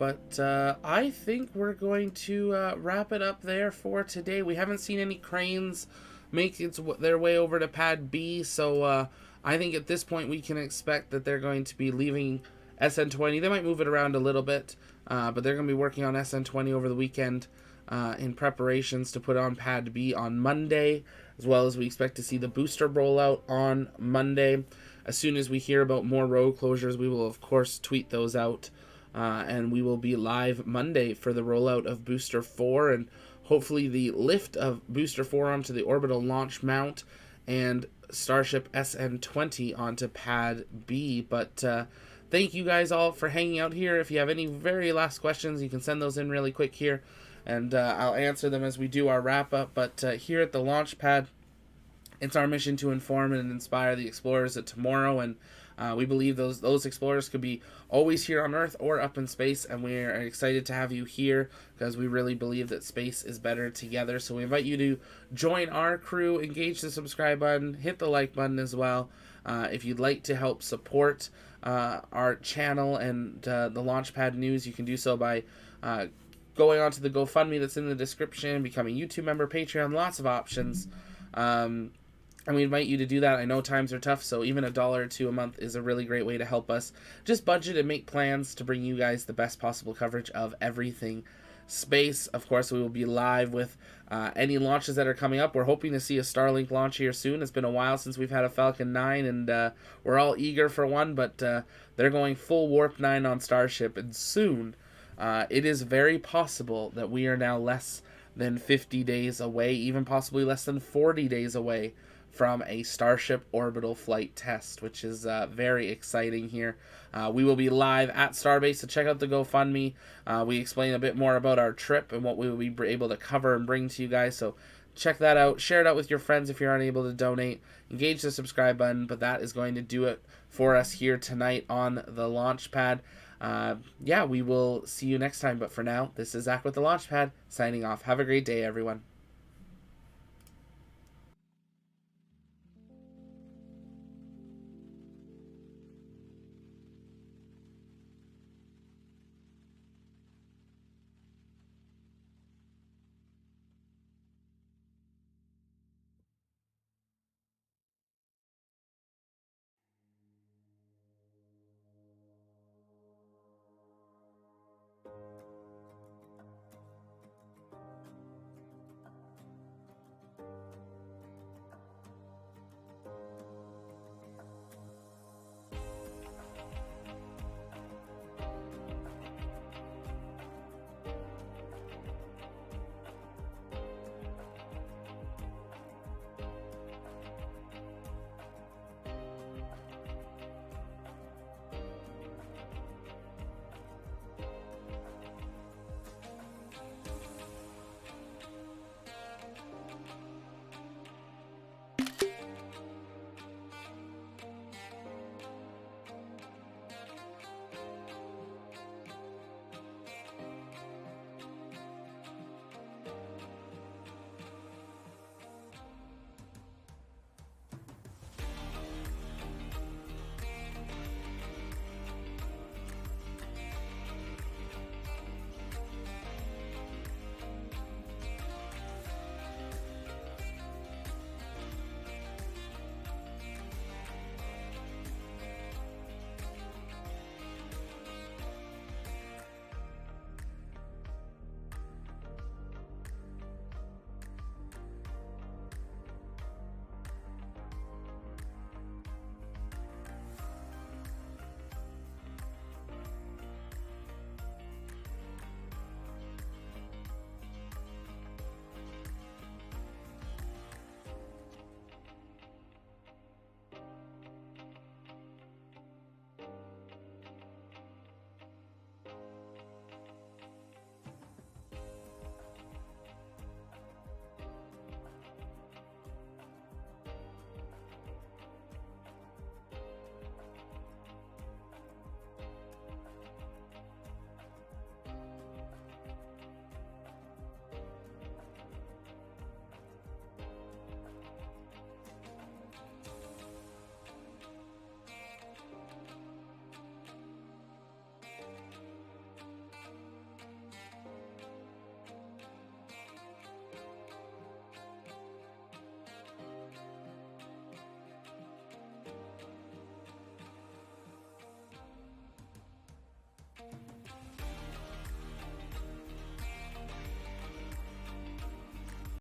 Speaker 1: But I think we're going to wrap it up there for today. We haven't seen any cranes make their way over to Pad B, so I think at this point we can expect that they're going to be leaving SN20. They might move it around a little bit, but they're going to be working on SN20 over the weekend in preparations to put on Pad B on Monday, as well as we expect to see the booster rollout on Monday. As soon as we hear about more road closures, we will, of course, tweet those out. And we will be live Monday for the rollout of Booster 4 and hopefully the lift of Booster 4 onto the Orbital launch mount and Starship SN20 onto Pad B. But thank you guys all for hanging out here. If you have any very last questions, you can send those in really quick here, and I'll answer them as we do our wrap-up. But here at the launch pad, it's our mission to inform and inspire the explorers of tomorrow, and we believe those explorers could be always here on Earth or up in space, and we are excited to have you here because we really believe that space is better together. So we invite you to join our crew, engage the subscribe button, hit the like button as well. If you'd like to help support our channel and the Launchpad News, you can do so by going onto the GoFundMe that's in the description, becoming a YouTube member, Patreon, lots of options. And we invite you to do that. I know times are tough, so even $1 or $2 a month is a really great way to help us just budget and make plans to bring you guys the best possible coverage of everything space. Of course, we will be live with any launches that are coming up. We're hoping to see a Starlink launch here soon. It's been a while since we've had a Falcon 9, and we're all eager for one, but they're going full Warp 9 on Starship, and soon it is very possible that we are now less than 50 days away, even possibly less than 40 days away from a Starship orbital flight test, which is very exciting here. We will be live at Starbase, so check out the GoFundMe. We explain a bit more about our trip and what we will be able to cover and bring to you guys, so check that out. Share it out with your friends if you're unable to donate. Engage the subscribe button, but that is going to do it for us here tonight on the launch pad. Yeah, we will see you next time, but for now, this is Zach with the Launchpad, signing off. Have a great day, everyone.